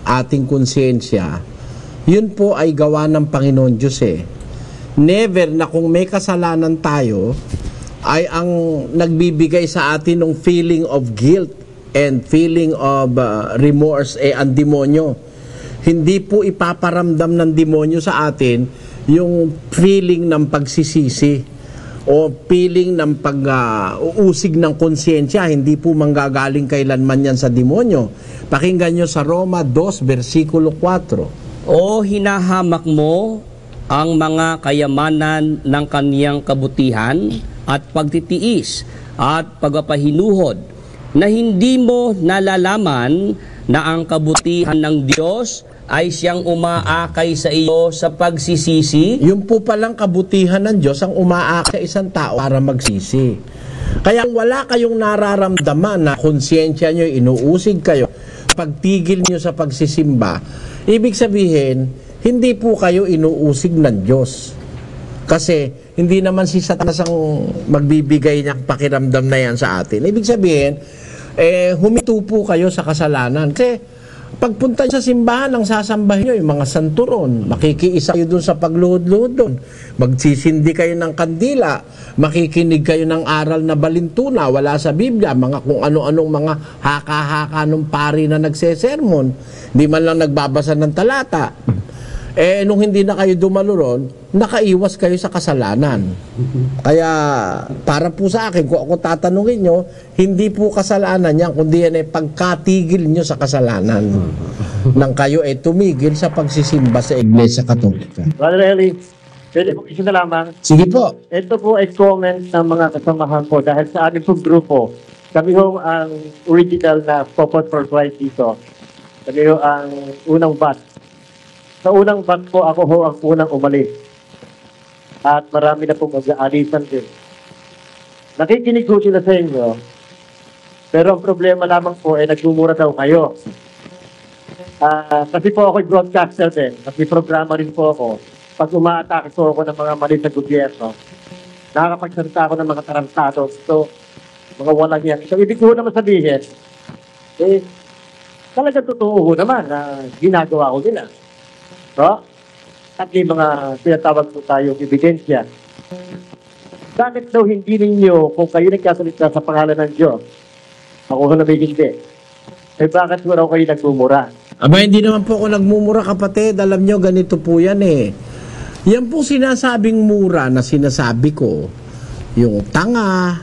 ating konsyensya, yun po ay gawa ng Panginoon Diyos Never na kung may kasalanan tayo, ay ang nagbibigay sa atin ng feeling of guilt and feeling of remorse ang demonyo. Hindi po ipaparamdam ng demonyo sa atin yung feeling ng pagsisisi o feeling ng pag-uusig ng konsyensya. Hindi po manggagaling kailanman yan sa demonyo. Pakinggan nyo sa Roma 2, versikulo 4. O hinahamak mo ang mga kayamanan ng kaniyang kabutihan at pagtitiis at pagpapahinuhod na hindi mo nalalaman na ang kabutihan ng Diyos ay siyang umaakay sa iyo sa pagsisisi? Yung po palang kabutihan ng Diyos ang umaakay sa isang tao para magsisi. Kaya wala kayong nararamdaman na konsyensya nyo, inuusig kayo, pagtigil nyo sa pagsisimba, ibig sabihin, hindi po kayo inuusig ng Diyos. Kasi hindi naman si Satanas ang magbibigay niyang pakiramdam na yan sa atin. Ibig sabihin, humito po kayo sa kasalanan. Kasi pagpunta sa simbahan, ang sasambahin nyo, yung mga santuron, makikiisa kayo dun sa pagluhod-luhod dun. Magsisindi kayo ng kandila, makikinig kayo ng aral na balintuna, wala sa Biblia, mga kung ano-anong mga haka-haka ng pari na nagsesermon, di man lang nagbabasa ng talata. Nung hindi na kayo dumalo ron, nakaiwas kayo sa kasalanan. Kaya, para po sa akin, kung ako tatanungin nyo, hindi po kasalanan yan, kundi yan ay pagkatigil nyo sa kasalanan. Nang kayo ay tumigil sa pagsisimba sa Iglesia Katolika. Brother Eli, pwede po isa na lamang. Sige po. Ito po ay comment ng mga kasamahan ko dahil sa aming pong grupo, kami ho ang original na Popot for Christ dito. Kami ho ang unang batch. Sa unang batch po, ako ho ang unang umalis. At marami na pong mag-aalisan din. Nakikinig ko sila sa inyo, pero ang problema lamang po ay nagmumura daw kayo. Kasi po ako'y broadcaster din, kasi programa rin po ako. Pag umaatake po ako ng mga mali sa gobyerno, nakakapagsalita ako ng mga tarantado. So, mga walang yan. So, ibig ko naman sabihin, talaga totoo naman na ginagawa ko nila. No? At may mga pinatawag po tayong ebidensya. Bakit daw hindi ninyo, kung kayo nagkasalita sa pangalan ng Diyos, ako na may hindi, bakit raw kayo nagmumura? Aba, hindi naman po ako nagmumura, kapatid. Alam nyo, ganito po yan eh. Yan po sinasabing mura na sinasabi ko, yung tanga,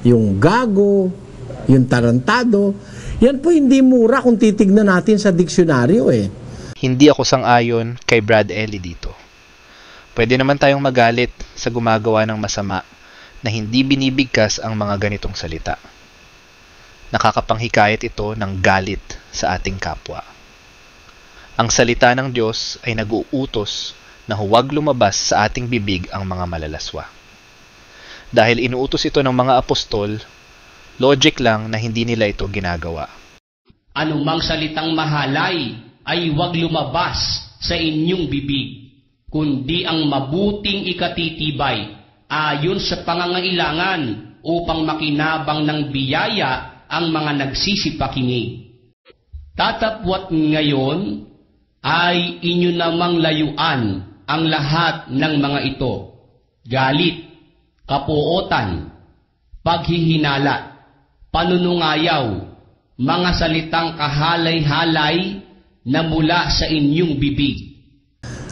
yung gago, yung tarantado, yan po hindi mura kung titignan natin sa diksyonaryo eh. Hindi ako sang-ayon kay Brad Eli dito. Pwede naman tayong magalit sa gumagawa ng masama na hindi binibigkas ang mga ganitong salita. Nakakapanghikayat ito ng galit sa ating kapwa. Ang salita ng Diyos ay nag-uutos na huwag lumabas sa ating bibig ang mga malalaswa. Dahil inuutos ito ng mga apostol, logic lang na hindi nila ito ginagawa. Anumang salitang mahalay ay huwag lumabas sa inyong bibig, kundi ang mabuting ikatitibay ayon sa pangangailangan upang makinabang ng biyaya ang mga nagsisipakinig. Tatapwat ngayon ay inyo namang layuan ang lahat ng mga ito: galit, kapuotan, paghihinala, panunungayaw, mga salitang kahalay-halay na mula sa inyong bibig.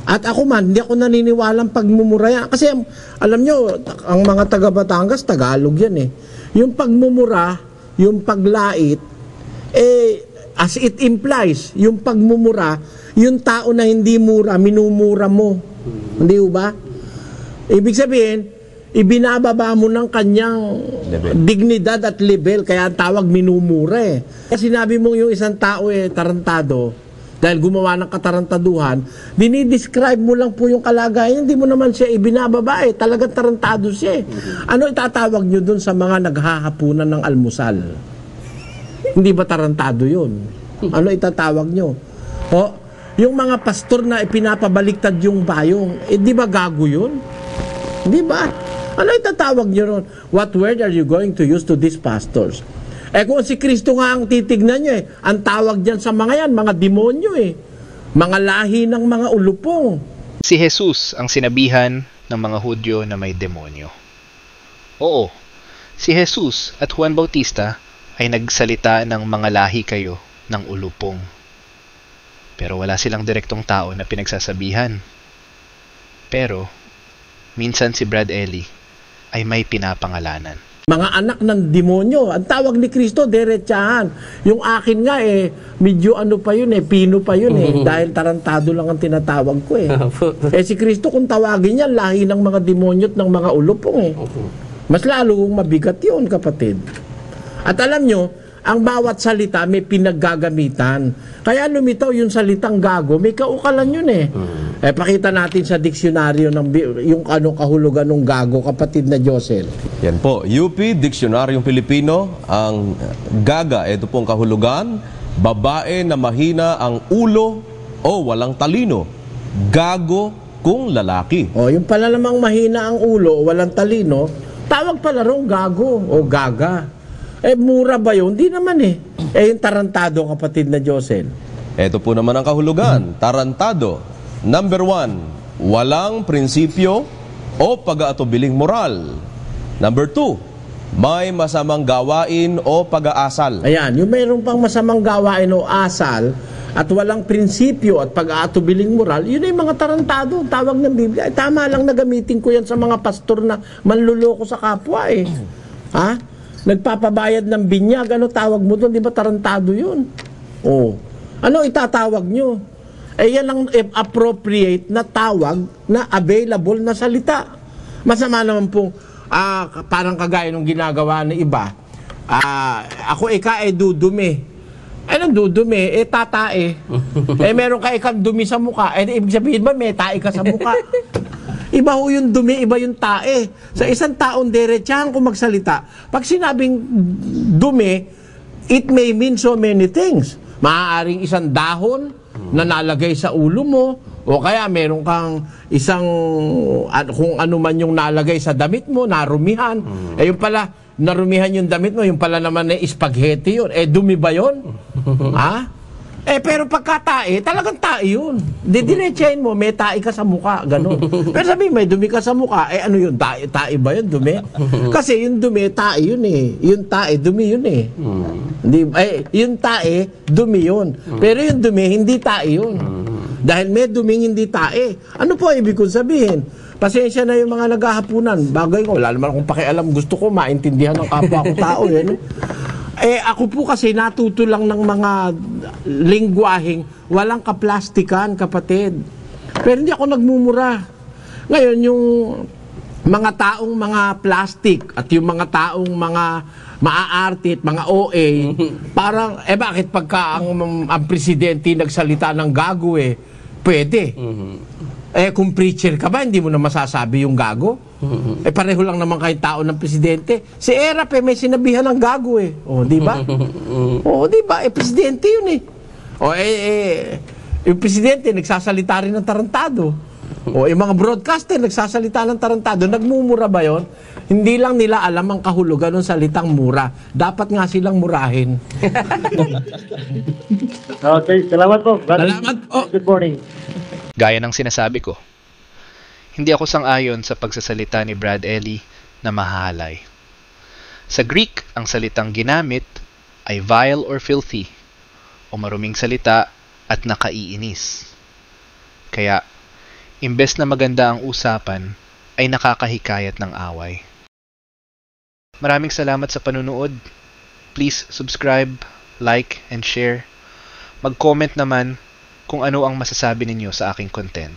At ako man, hindi ako naniniwalang pagmumura yan. Kasi alam nyo, ang mga taga Batangas, Tagalog yan eh. Yung pagmumura, yung paglait, as it implies, yung pagmumura, yung tao na hindi mura, minumura mo. Hindi ba? Ibig sabihin, ibinababa mo ng kanyang dignidad at level, kaya ang tawag minumura eh. Kasi sinabi mo yung isang tao tarantado, dahil gumawa ng katarantaduhan, dinidescribe mo lang po yung kalagayan, hindi mo naman siya ibinababa eh. Talagang tarantado siya eh. Ano itatawag nyo dun sa mga naghahapunan ng almusal? Hindi ba tarantado yun? Ano itatawag nyo? O, yung mga pastor na ipinapabaliktad yung bayong, di ba gago yun? Di ba? Ano itatawag nyo ron? What word are you going to use to these pastors? Kung si Kristo nga ang titignan nyo ang tawag dyan sa mga yan, mga demonyo mga lahi ng mga ulupong. Si Jesus ang sinabihan ng mga Hudyo na may demonyo. Oo, si Jesus at Juan Bautista ay nagsalita ng mga lahi kayo ng ulupong. Pero wala silang direktong tao na pinagsasabihan. Pero, minsan si Brad Eli ay may pinapangalanan. Mga anak ng demonyo. Ang tawag ni Kristo, derechahan. Yung akin nga medyo ano pa yun pino pa yun dahil tarantado lang ang tinatawag ko si Kristo kung tawagin yan, lahi ng mga demonyo at ng mga ulupong Mas lalong mabigat yun, kapatid. At alam nyo, ang bawat salita may pinaggagamitan. Kaya lumitaw yung salitang gago, may kaukalan yun pakita natin sa diksyonaryo yung kahulugan ng gago, kapatid na Josel. Yan po, UP Diksionaryong Pilipino, ang gaga, ito pong kahulugan, babae na mahina ang ulo o walang talino. Gago kung lalaki. Yung pala namang mahina ang ulo o walang talino, tawag pala rong gago o gaga. Mura ba yun? Hindi naman yung tarantado, kapatid na Josel. Ito po naman ang kahulugan, tarantado. Number 1, walang prinsipyo o pag-aatubiling moral. Number 2, may masamang gawain o pag-aasal. Ayan, yung mayroon pang masamang gawain o asal, at walang prinsipyo at pag-aatubiling moral, yun ay mga tarantado, tawag ng Biblia. Ay, tama lang na gamitin ko yan sa mga pastor na manluloko sa kapwa eh. Ha? Nagpapabayad ng binyag, ano tawag mo doon? Di ba tarantado yun? Oh. Ano itatawag nyo? Eh yan ang appropriate na tawag na available na salita. Masama naman pong parang kagaya ng ginagawa ng iba. Ako dudumi. Anong dudumi? Tatae. Meron ka ikang dumi sa mukha. Ibig sabihin ba may tae ka sa mukha? Iba ho yung dumi, iba yung tae. Sa isang taong diretsahan kung magsalita, pag sinabing dumi, it may mean so many things. Maaaring isang dahon na nalagay sa ulo mo, o kaya meron kang isang, kung ano man yung nalagay sa damit mo, narumihan. Yung pala, narumihan yung damit mo, yung pala naman spaghetti yun. Dumi ba yun? Ha? Pero pagka tae, talagang tae yun. Didiretsahin mo, may tae ka sa mukha, gano'n. Pero sabi, may dumi ka sa mukha, ano yun, tae ba yun, dumi? Kasi yung dumi, tae yun eh. Yung tae, dumi yun eh. Yung tae, dumi yun. Pero yung dumi, hindi tae yun. Dahil may duming hindi tae. Ano po ibig kong sabihin? Pasensya na yung mga naghahapunan. Bagay ko, wala naman akong pakialam. Gusto ko maintindihan ng kapwa ko tao. Ako po kasi natuto lang ng mga lingwaheng walang kaplastikan, kapatid. Pero hindi ako nagmumura. Ngayon, yung mga taong mga plastic at yung mga taong mga maaarte at mga OA, parang, bakit pagka ang presidente nagsalita ng gago pwede. Kung preacher ka ba, hindi mo na masasabi yung gago? Pareho lang naman kayo tao ng presidente. Si Erap may sinabihan ng gago di ba? Di ba? Presidente yun yung presidente nagsasalita rin ng tarantado. Yung mga broadcaster nagsasalita ng tarantado. Nagmumura ba yun? Hindi lang nila alam ang kahulugan ng salitang mura. Dapat nga silang murahin. Okay, salamat po. Salamat po. Good morning. Gaya ng sinasabi ko, hindi ako sang-ayon sa pagsasalita ni Brad Ellie na mahalay. Sa Greek, ang salitang ginamit ay vile or filthy, o maruming salita at nakaiinis. Kaya, imbes na maganda ang usapan, ay nakakahikayat ng away. Maraming salamat sa panunood. Please subscribe, like, and share. Mag-comment naman kung ano ang masasabi ninyo sa aking content.